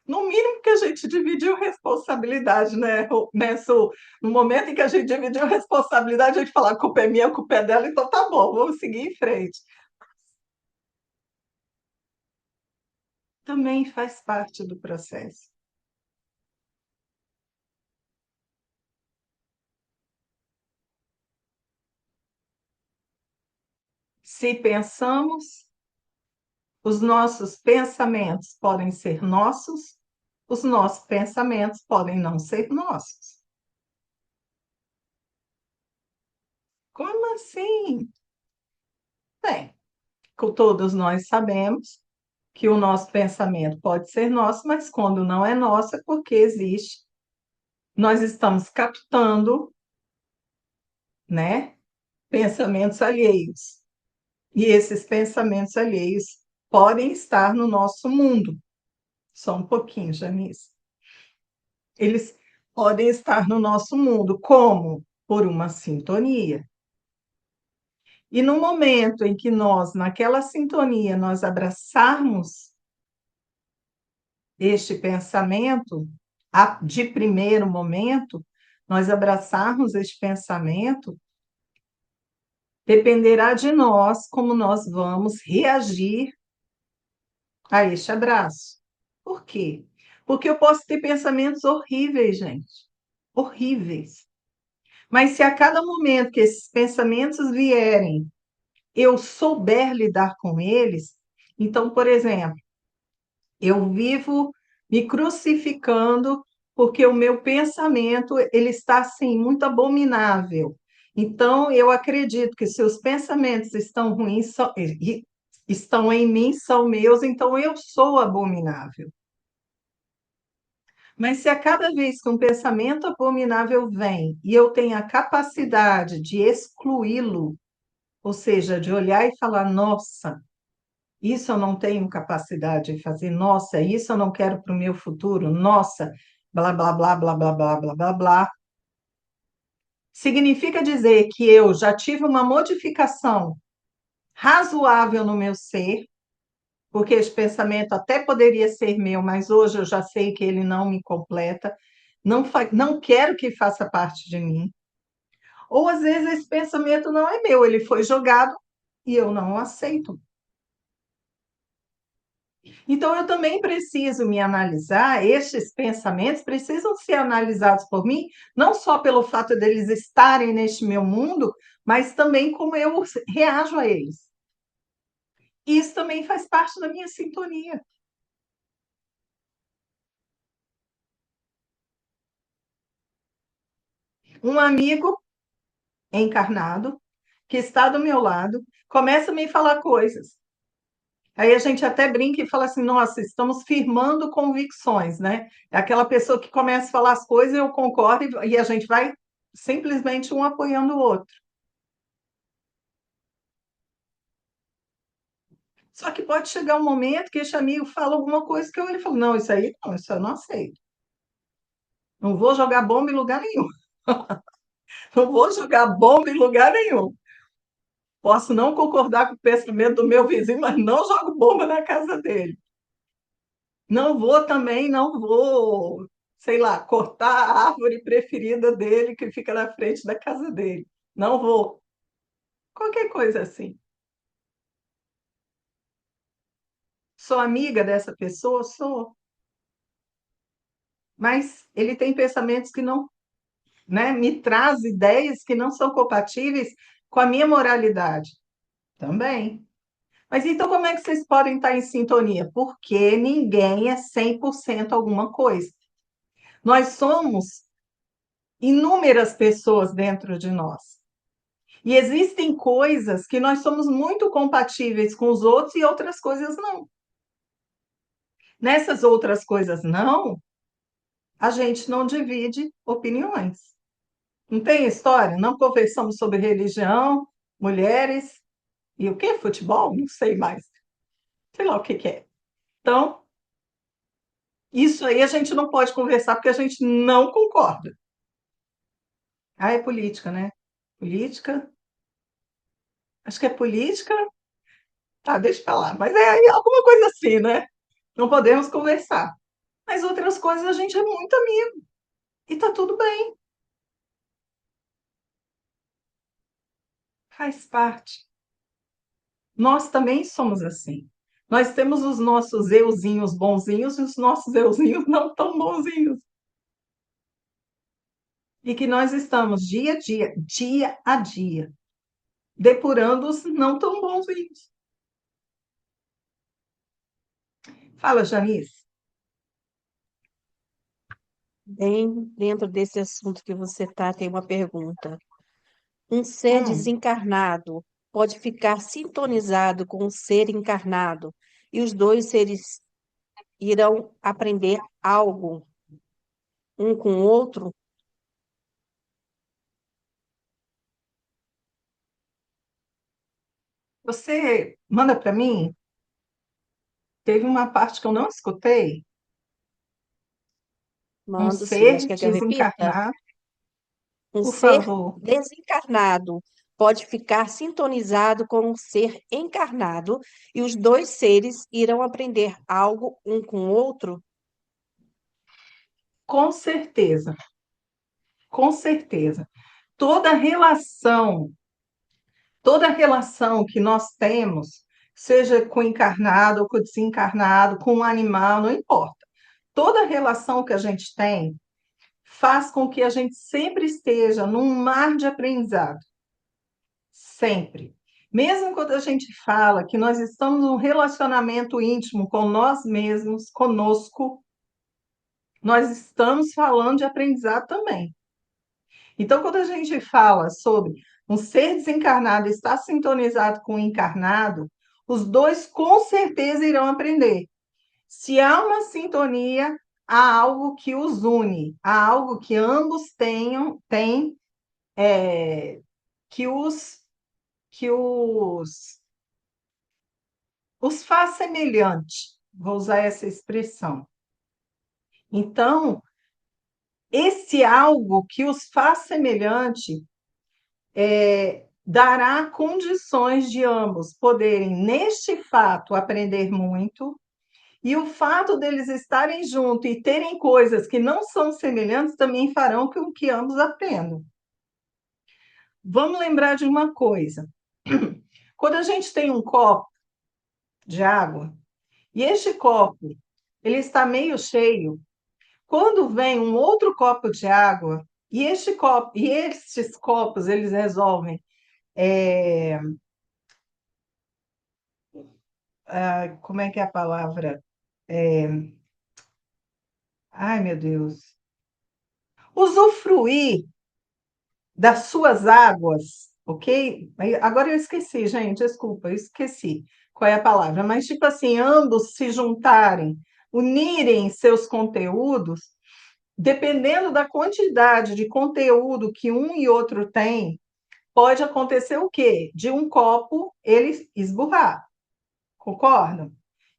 S1: No mínimo que a gente dividiu responsabilidade, né, Su? No momento em que a gente dividiu responsabilidade, a gente fala, a culpa é minha, a culpa é dela, então tá bom, vamos seguir em frente. Também faz parte do processo. Se pensamos, os nossos pensamentos podem ser nossos, os nossos pensamentos podem não ser nossos. Como assim? Bem, todos nós sabemos que o nosso pensamento pode ser nosso, mas quando não é nosso é porque existe. Nós estamos captando, né, pensamentos alheios. E esses pensamentos alheios podem estar no nosso mundo. Só um pouquinho, Janice. Eles podem estar no nosso mundo. Como? Por uma sintonia. E no momento em que nós, naquela sintonia, nós abraçarmos este pensamento, de primeiro momento, nós abraçarmos este pensamento, dependerá de nós como nós vamos reagir a este abraço. Por quê? Porque eu posso ter pensamentos horríveis, gente. Horríveis. Mas se a cada momento que esses pensamentos vierem, eu souber lidar com eles, então, por exemplo, eu vivo me crucificando porque o meu pensamento ele está assim muito abominável. Então, eu acredito que se os pensamentos estão ruins, estão em mim, são meus, então eu sou abominável. Mas se a cada vez que um pensamento abominável vem e eu tenho a capacidade de excluí-lo, ou seja, de olhar e falar, nossa, isso eu não tenho capacidade de fazer, nossa, isso eu não quero para o meu futuro, nossa, blá, blá, blá, blá, blá, blá, blá, blá, blá. Significa dizer que eu já tive uma modificação razoável no meu ser, porque esse pensamento até poderia ser meu, mas hoje eu já sei que ele não me completa, não quero que faça parte de mim. Ou às vezes esse pensamento não é meu, ele foi jogado e eu não o aceito. Então eu também preciso me analisar, estes pensamentos precisam ser analisados por mim, não só pelo fato deles estarem neste meu mundo, mas também como eu reajo a eles. Isso também faz parte da minha sintonia. Um amigo encarnado que está do meu lado começa a me falar coisas. Aí a gente até brinca e fala assim: nossa, estamos firmando convicções, né? É aquela pessoa que começa a falar as coisas, eu concordo, e a gente vai simplesmente um apoiando o outro. Só que pode chegar um momento que esse amigo fala alguma coisa que eu ele falo: não, isso aí não, isso eu não aceito. Não vou jogar bomba em lugar nenhum. Não vou jogar bomba em lugar nenhum. Posso não concordar com o pensamento do meu vizinho, mas não jogo bomba na casa dele. Não vou também, não vou, sei lá, cortar a árvore preferida dele que fica na frente da casa dele. Não vou. Qualquer coisa assim. Sou amiga dessa pessoa? Sou. Mas ele tem pensamentos que não, né, me traz ideias que não são compatíveis com a minha moralidade. Também. Mas então como é que vocês podem estar em sintonia? Porque ninguém é 100% alguma coisa. Nós somos inúmeras pessoas dentro de nós. E existem coisas que nós somos muito compatíveis com os outros e outras coisas não. Nessas outras coisas não, a gente não divide opiniões. Não tem história? Não conversamos sobre religião, mulheres e o quê? Futebol? Não sei mais. Sei lá o que que é. Então, isso aí a gente não pode conversar porque a gente não concorda. Ah, é política, né? Política. Acho que é política. Tá, deixa eu falar. Mas é alguma coisa assim, né? Não podemos conversar. Mas outras coisas a gente é muito amigo. E tá tudo bem. Faz parte. Nós também somos assim. Nós temos os nossos euzinhos bonzinhos e os nossos euzinhos não tão bonzinhos. E que nós estamos dia a dia depurando os não tão bons vinhos. Fala, Janice.
S2: Bem dentro desse assunto que você está, tem uma pergunta. Um ser
S1: Hum,
S2: desencarnado pode ficar sintonizado com um ser encarnado e os dois seres irão aprender algo um com o outro?
S1: você manda para mim? Teve uma parte que eu não escutei. Um
S2: Mando sim, mas
S1: ser
S2: quer que eu repita?
S1: desencarnado,
S2: Um
S1: por
S2: ser
S1: favor.
S2: desencarnado pode ficar sintonizado com um ser encarnado e os dois seres irão aprender algo um com o outro?
S1: Com certeza, com certeza. Toda relação, toda relação que nós temos, seja com o encarnado ou com o desencarnado, com o animal, não importa. Toda relação que a gente tem faz com que a gente sempre esteja num mar de aprendizado. Sempre. Mesmo quando a gente fala que nós estamos num relacionamento íntimo com nós mesmos, conosco, nós estamos falando de aprendizado também. Então, quando a gente fala sobre um ser desencarnado estar sintonizado com o encarnado, os dois com certeza irão aprender. Se há uma sintonia, há algo que os une, há algo que ambos têm, que que os, os faz semelhante. Vou usar essa expressão. Então, esse algo que os faz semelhante dará condições de ambos poderem, neste fato, aprender muito, e o fato deles estarem juntos e terem coisas que não são semelhantes também farão com que ambos aprendam. Vamos lembrar de uma coisa: quando a gente tem um copo de água e este copo ele está meio cheio, quando vem um outro copo de água e este copo e estes copos eles resolvem é, como é que é a palavra? Ai, meu Deus. Usufruir das suas águas, ok? Agora eu esqueci, gente, desculpa, eu esqueci qual é a palavra, mas tipo assim, ambos se juntarem, unirem seus conteúdos, dependendo da quantidade de conteúdo que um e outro tem, pode acontecer o quê? De um copo ele esburrar, concordam?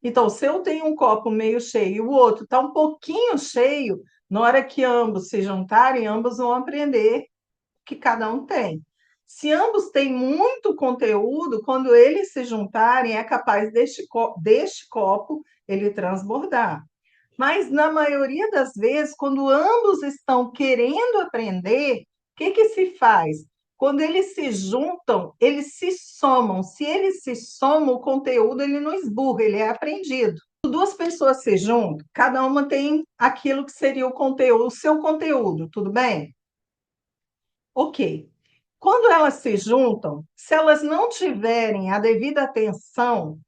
S1: Então, se eu tenho um copo meio cheio e o outro está um pouquinho cheio, na hora que ambos se juntarem, ambos vão aprender que cada um tem. Se ambos têm muito conteúdo, quando eles se juntarem, é capaz deste copo ele transbordar. Mas, na maioria das vezes, quando ambos estão querendo aprender, o que que se faz? Quando eles se juntam, eles se somam. Se eles se somam, o conteúdo ele não esburra, ele é aprendido. Quando duas pessoas se juntam, cada uma tem aquilo que seria o conteúdo, o seu conteúdo, tudo bem? Ok. Quando elas se juntam, se elas não tiverem a devida atenção,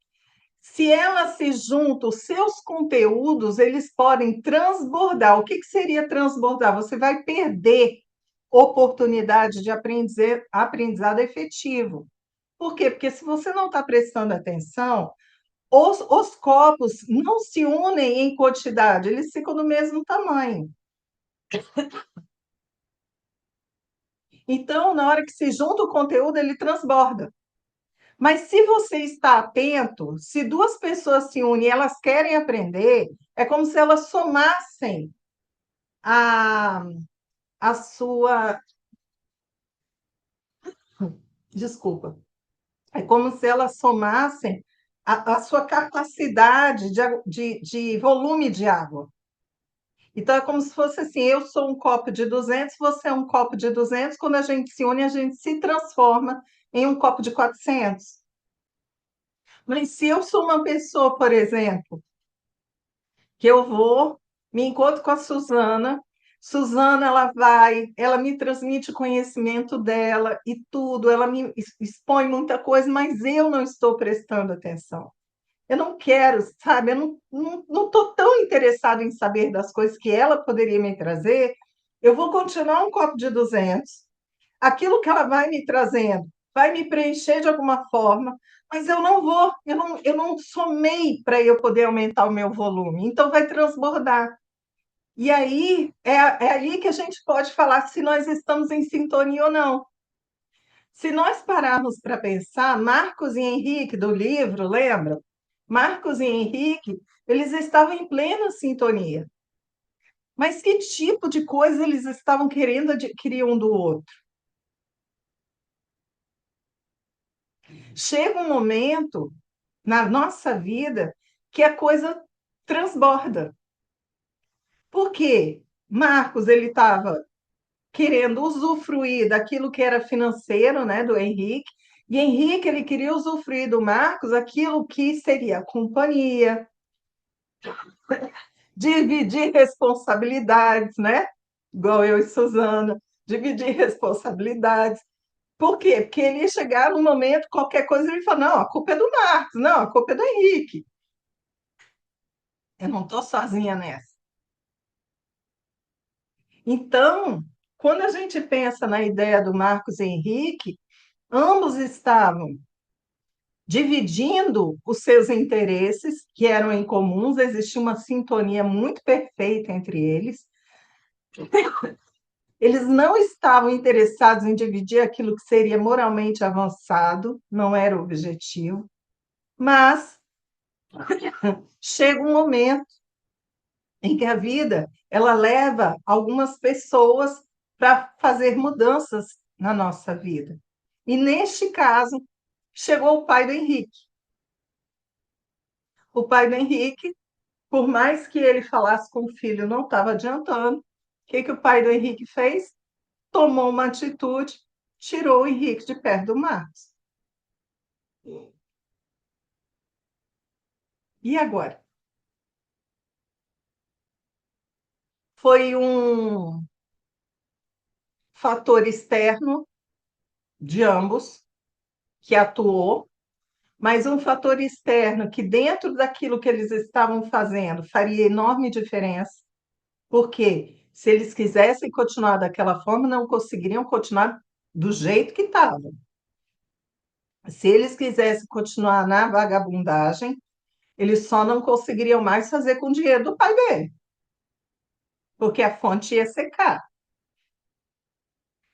S1: se elas se juntam, os seus conteúdos, eles podem transbordar. O que que seria transbordar? Você vai perder oportunidade de aprendizado efetivo. Por quê? Porque se você não está prestando atenção, os copos não se unem em quantidade, eles ficam do mesmo tamanho. Então, na hora que se junta o conteúdo, ele transborda. Mas se você está atento, se duas pessoas se unem e elas querem aprender, é como se elas somassem a, a sua. Desculpa. É como se elas somassem a sua capacidade de volume de água. Então, é como se fosse assim: eu sou um copo de 200, você é um copo de 200. Quando a gente se une, a gente se transforma em um copo de 400. Mas se eu sou uma pessoa, por exemplo, que eu vou, me encontro com a Suzana. Suzana, ela vai, ela me transmite o conhecimento dela e tudo, ela me expõe muita coisa, mas eu não estou prestando atenção. Eu não quero, sabe? Eu não estou tão interessada em saber das coisas que ela poderia me trazer. Eu vou continuar um copo de 200. Aquilo que ela vai me trazendo vai me preencher de alguma forma, mas eu não vou, eu não somei para eu poder aumentar o meu volume. Então vai transbordar. E aí é aí que a gente pode falar se nós estamos em sintonia ou não. Se nós pararmos para pensar, Marcos e Henrique do livro, lembra? Marcos e Henrique, eles estavam em plena sintonia. Mas que tipo de coisa eles estavam querendo adquirir um do outro? Chega um momento na nossa vida que a coisa transborda. Por quê? Marcos, ele estava querendo usufruir daquilo que era financeiro, né, do Henrique, e Henrique, ele queria usufruir do Marcos aquilo que seria a companhia, dividir responsabilidades, né? Igual eu e Suzana, dividir responsabilidades. Por quê? Porque ele ia chegar num momento, qualquer coisa, ele fala, não, a culpa é do Marcos, não, a culpa é do Henrique. Eu não estou sozinha nessa. Então, quando a gente pensa na ideia do Marcos e Henrique, ambos estavam dividindo os seus interesses, que eram incomuns, existia uma sintonia muito perfeita entre eles. Eles não estavam interessados em dividir aquilo que seria moralmente avançado, não era o objetivo, mas chega um momento em que a vida ela leva algumas pessoas para fazer mudanças na nossa vida. E neste caso, chegou o pai do Henrique. O pai do Henrique, por mais que ele falasse com o filho, não estava adiantando. O que o pai do Henrique fez? Tomou uma atitude, tirou o Henrique de perto do Marcos. E agora? Foi um fator externo de ambos que atuou, mas um fator externo que, dentro daquilo que eles estavam fazendo, faria enorme diferença, porque se eles quisessem continuar daquela forma, não conseguiriam continuar do jeito que estavam. Se eles quisessem continuar na vagabundagem, eles só não conseguiriam mais fazer com o dinheiro do pai dele, porque a fonte ia secar.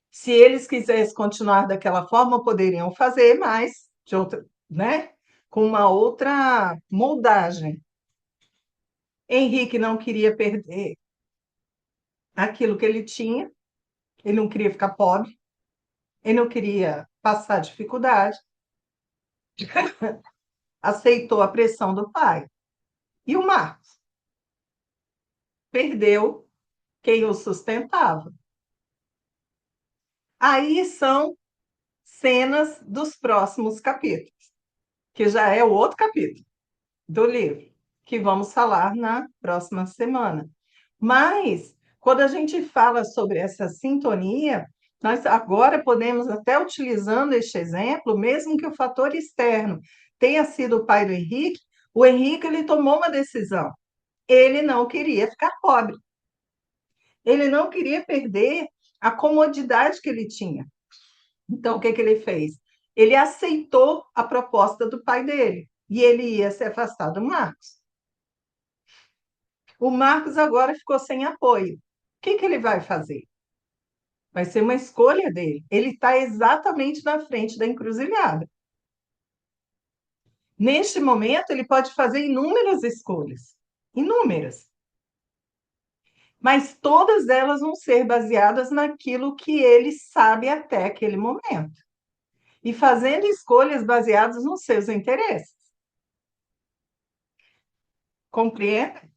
S1: Se eles quisessem continuar daquela forma, poderiam fazer mais de outra, né? Com uma outra moldagem. Henrique não queria perder aquilo que ele tinha, ele não queria ficar pobre, ele não queria passar dificuldade, aceitou a pressão do pai. E o Marcos perdeu quem o sustentava. Aí são cenas dos próximos capítulos, que já é o outro capítulo do livro, que vamos falar na próxima semana. Mas, quando a gente fala sobre essa sintonia, nós agora podemos, até utilizando este exemplo, mesmo que o fator externo tenha sido o pai do Henrique, o Henrique ele tomou uma decisão. Ele não queria ficar pobre. Ele não queria perder a comodidade que ele tinha. Então, o que ele fez? Ele aceitou a proposta do pai dele e ele ia se afastar do Marcos. O Marcos agora ficou sem apoio. O que ele vai fazer? Vai ser uma escolha dele. Ele está exatamente na frente da encruzilhada. Neste momento, ele pode fazer inúmeras escolhas. Inúmeras. Mas todas elas vão ser baseadas naquilo que ele sabe até aquele momento. E fazendo escolhas baseadas nos seus interesses. Compreende?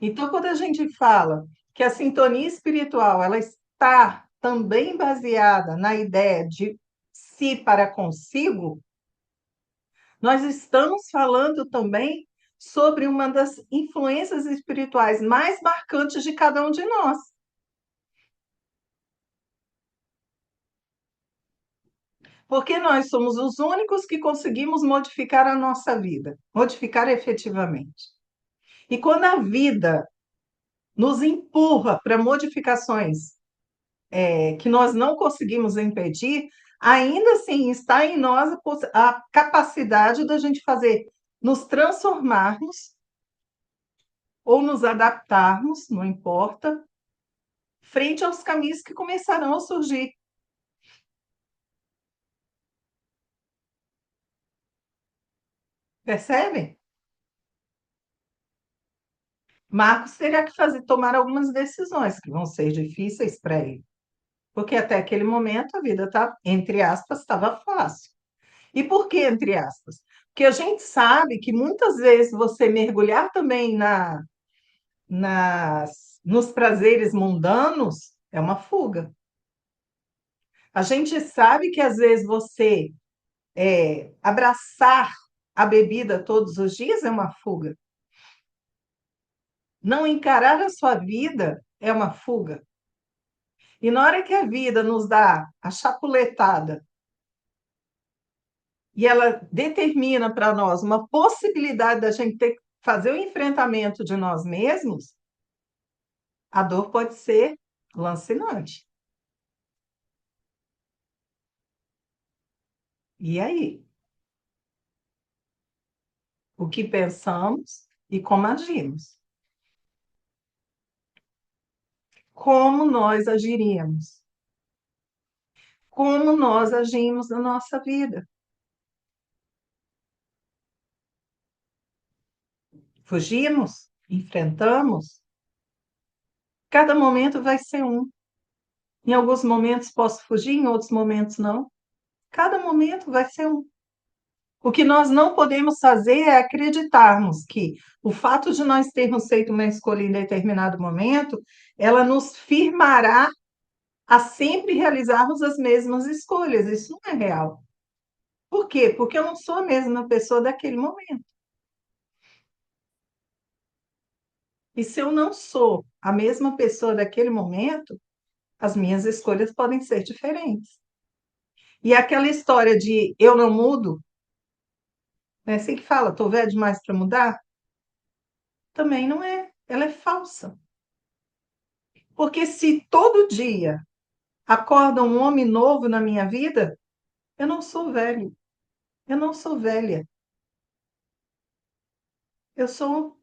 S1: Então, quando a gente fala que a sintonia espiritual ela está também baseada na ideia de si para consigo, nós estamos falando também sobre uma das influências espirituais mais marcantes de cada um de nós. Porque nós somos os únicos que conseguimos modificar a nossa vida, modificar efetivamente. E quando a vida nos empurra para modificações que nós não conseguimos impedir, ainda assim está em nós a capacidade da gente fazer, nos transformarmos ou nos adaptarmos, não importa, frente aos caminhos que começarão a surgir. Percebem? Marcos terá que tomar algumas decisões que vão ser difíceis para ele, porque até aquele momento a vida tá, entre aspas, estava fácil. E por que entre aspas? Porque a gente sabe que muitas vezes você mergulhar também nos prazeres mundanos é uma fuga. A gente sabe que às vezes você abraçar a bebida todos os dias é uma fuga. Não encarar a sua vida é uma fuga. E na hora que a vida nos dá a chapuletada e ela determina para nós uma possibilidade da gente ter que fazer o enfrentamento de nós mesmos, a dor pode ser lancinante. E aí? O que pensamos e como agimos? Como nós agiríamos? Como nós agimos na nossa vida? Fugimos? Enfrentamos? Cada momento vai ser um. Em alguns momentos posso fugir, em outros momentos não. Cada momento vai ser um. O que nós não podemos fazer é acreditarmos que o fato de nós termos feito uma escolha em determinado momento, ela nos firmará a sempre realizarmos as mesmas escolhas. Isso não é real. Por quê? Porque eu não sou a mesma pessoa daquele momento. E se eu não sou a mesma pessoa daquele momento, as minhas escolhas podem ser diferentes. E aquela história de eu não mudo, né? Assim que fala, estou velho demais para mudar, também não é. Ela é falsa. Porque se todo dia acorda um homem novo na minha vida, eu não sou velho, eu não sou velha, eu sou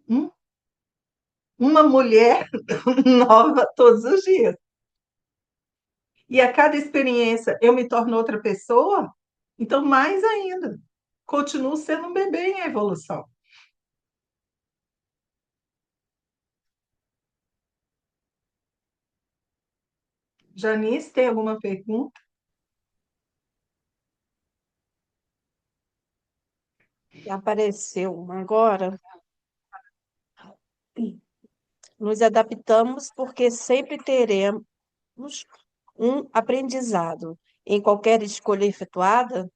S1: uma mulher nova todos os dias. E a cada experiência eu me torno outra pessoa, então mais ainda, continuo sendo um bebê em evolução. Janice, tem alguma pergunta?
S2: Apareceu agora. Nos adaptamos porque sempre teremos um aprendizado. Em qualquer escolha efetuada,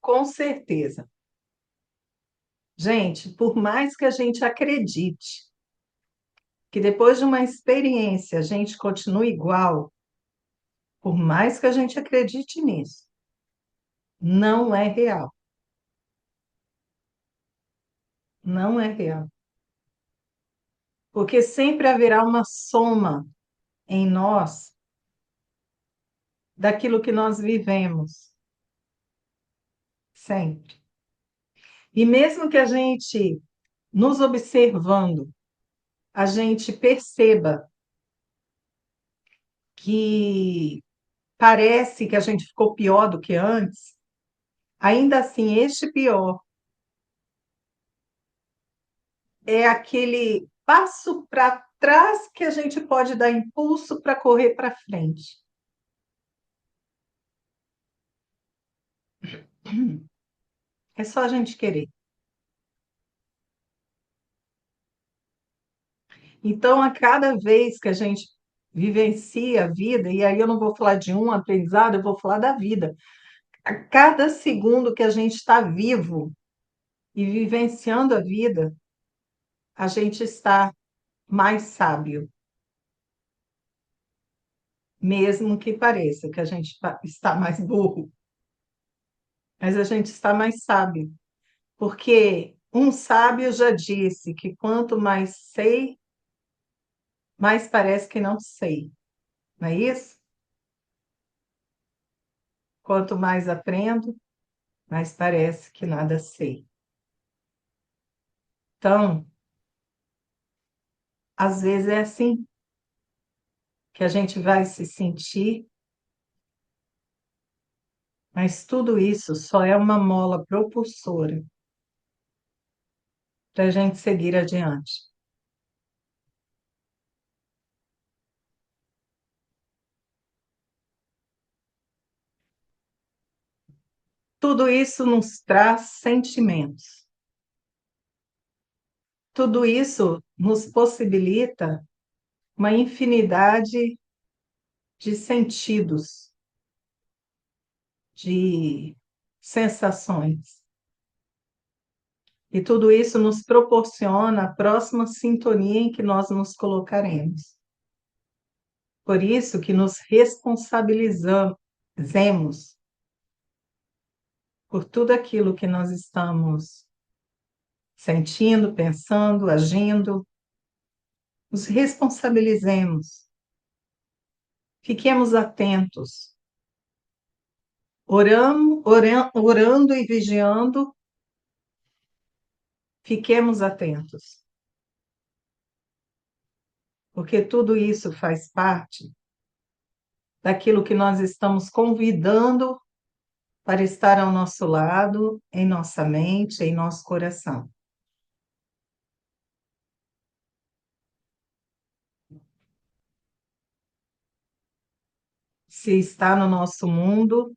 S1: Com certeza. Gente, por mais que a gente acredite que depois de uma experiência a gente continue igual, por mais que a gente acredite nisso, não é real. Não é real. Porque sempre haverá uma soma em nós daquilo que nós vivemos. Sempre. E mesmo que a gente, nos observando, a gente perceba que parece que a gente ficou pior do que antes, ainda assim, este pior é aquele passo para trás que a gente pode dar impulso para correr para frente. É só a gente querer. Então, a cada vez que a gente vivencia a vida, e aí eu não vou falar de um aprendizado, eu vou falar da vida. A cada segundo que a gente está vivo e vivenciando a vida, a gente está mais sábio, mesmo que pareça que a gente está mais burro, mas a gente está mais sábio, porque um sábio já disse que quanto mais sei, mais parece que não sei, não é isso? Quanto mais aprendo, mais parece que nada sei. Então, às vezes é assim que a gente vai se sentir, mas tudo isso só é uma mola propulsora para a gente seguir adiante. Tudo isso nos traz sentimentos. Tudo isso nos possibilita uma infinidade de sentidos, de sensações. E tudo isso nos proporciona a próxima sintonia em que nós nos colocaremos. Por isso que nos responsabilizamos por tudo aquilo que nós estamos sentindo, pensando, agindo. Nos responsabilizemos. Fiquemos atentos. Orando e vigiando, fiquemos atentos, porque tudo isso faz parte daquilo que nós estamos convidando para estar ao nosso lado, em nossa mente, em nosso coração. Se está no nosso mundo,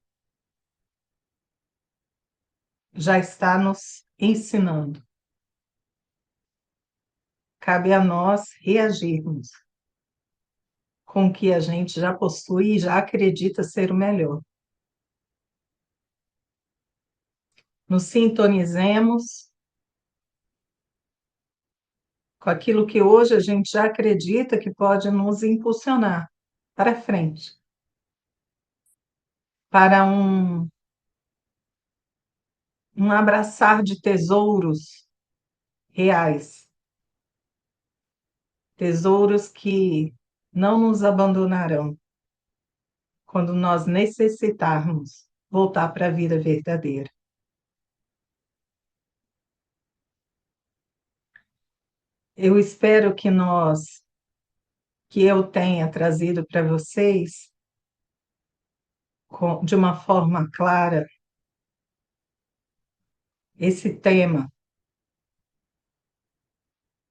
S1: já está nos ensinando. Cabe a nós reagirmos com o que a gente já possui e já acredita ser o melhor. Nos sintonizemos com aquilo que hoje a gente já acredita que pode nos impulsionar para frente, para um abraçar de tesouros reais, tesouros que não nos abandonarão quando nós necessitarmos voltar para a vida verdadeira. Eu espero que eu tenha trazido para vocês de uma forma clara esse tema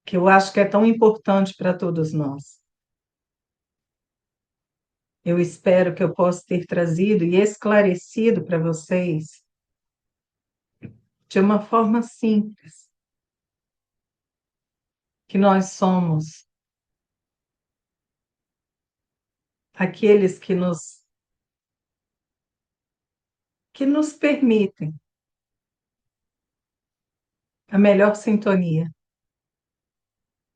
S1: que eu acho que é tão importante para todos nós. Eu espero que eu possa ter trazido e esclarecido para vocês de uma forma simples que nós somos aqueles que nos permitem a melhor sintonia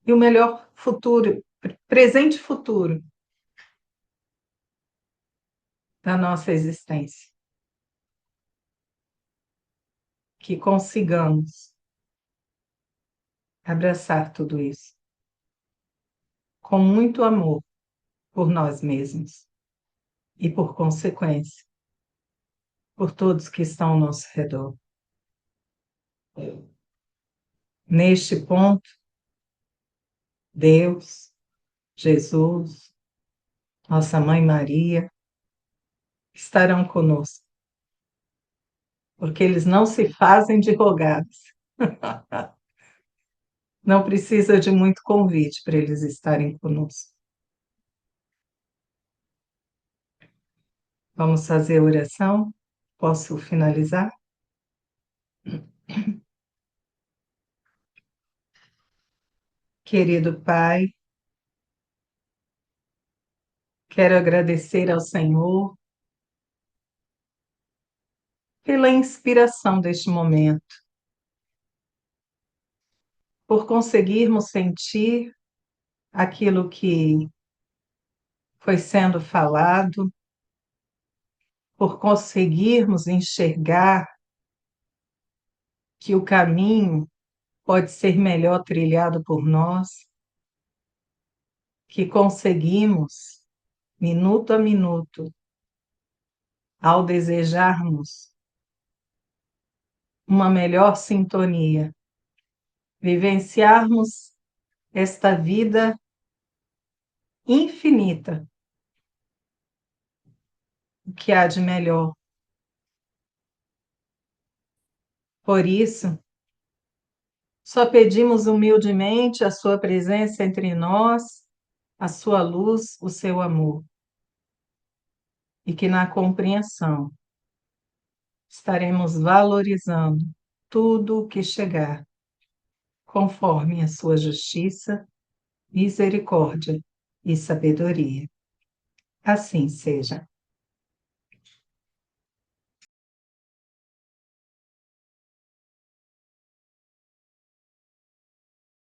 S1: e o melhor futuro, presente e futuro da nossa existência. Que consigamos abraçar tudo isso com muito amor por nós mesmos e, por consequência, por todos que estão ao nosso redor. Neste ponto, Deus, Jesus, nossa Mãe Maria, estarão conosco, porque eles não se fazem de rogados. Não precisa de muito convite para eles estarem conosco. Vamos fazer a oração? Posso finalizar? Querido Pai, quero agradecer ao Senhor pela inspiração deste momento, por conseguirmos sentir aquilo que foi sendo falado, por conseguirmos enxergar que o caminho pode ser melhor trilhado por nós, que conseguimos, minuto a minuto, ao desejarmos uma melhor sintonia, vivenciarmos esta vida infinita, o que há de melhor. Por isso, só pedimos humildemente a sua presença entre nós, a sua luz, o seu amor, e que na compreensão estaremos valorizando tudo o que chegar, conforme a sua justiça, misericórdia e sabedoria. Assim seja.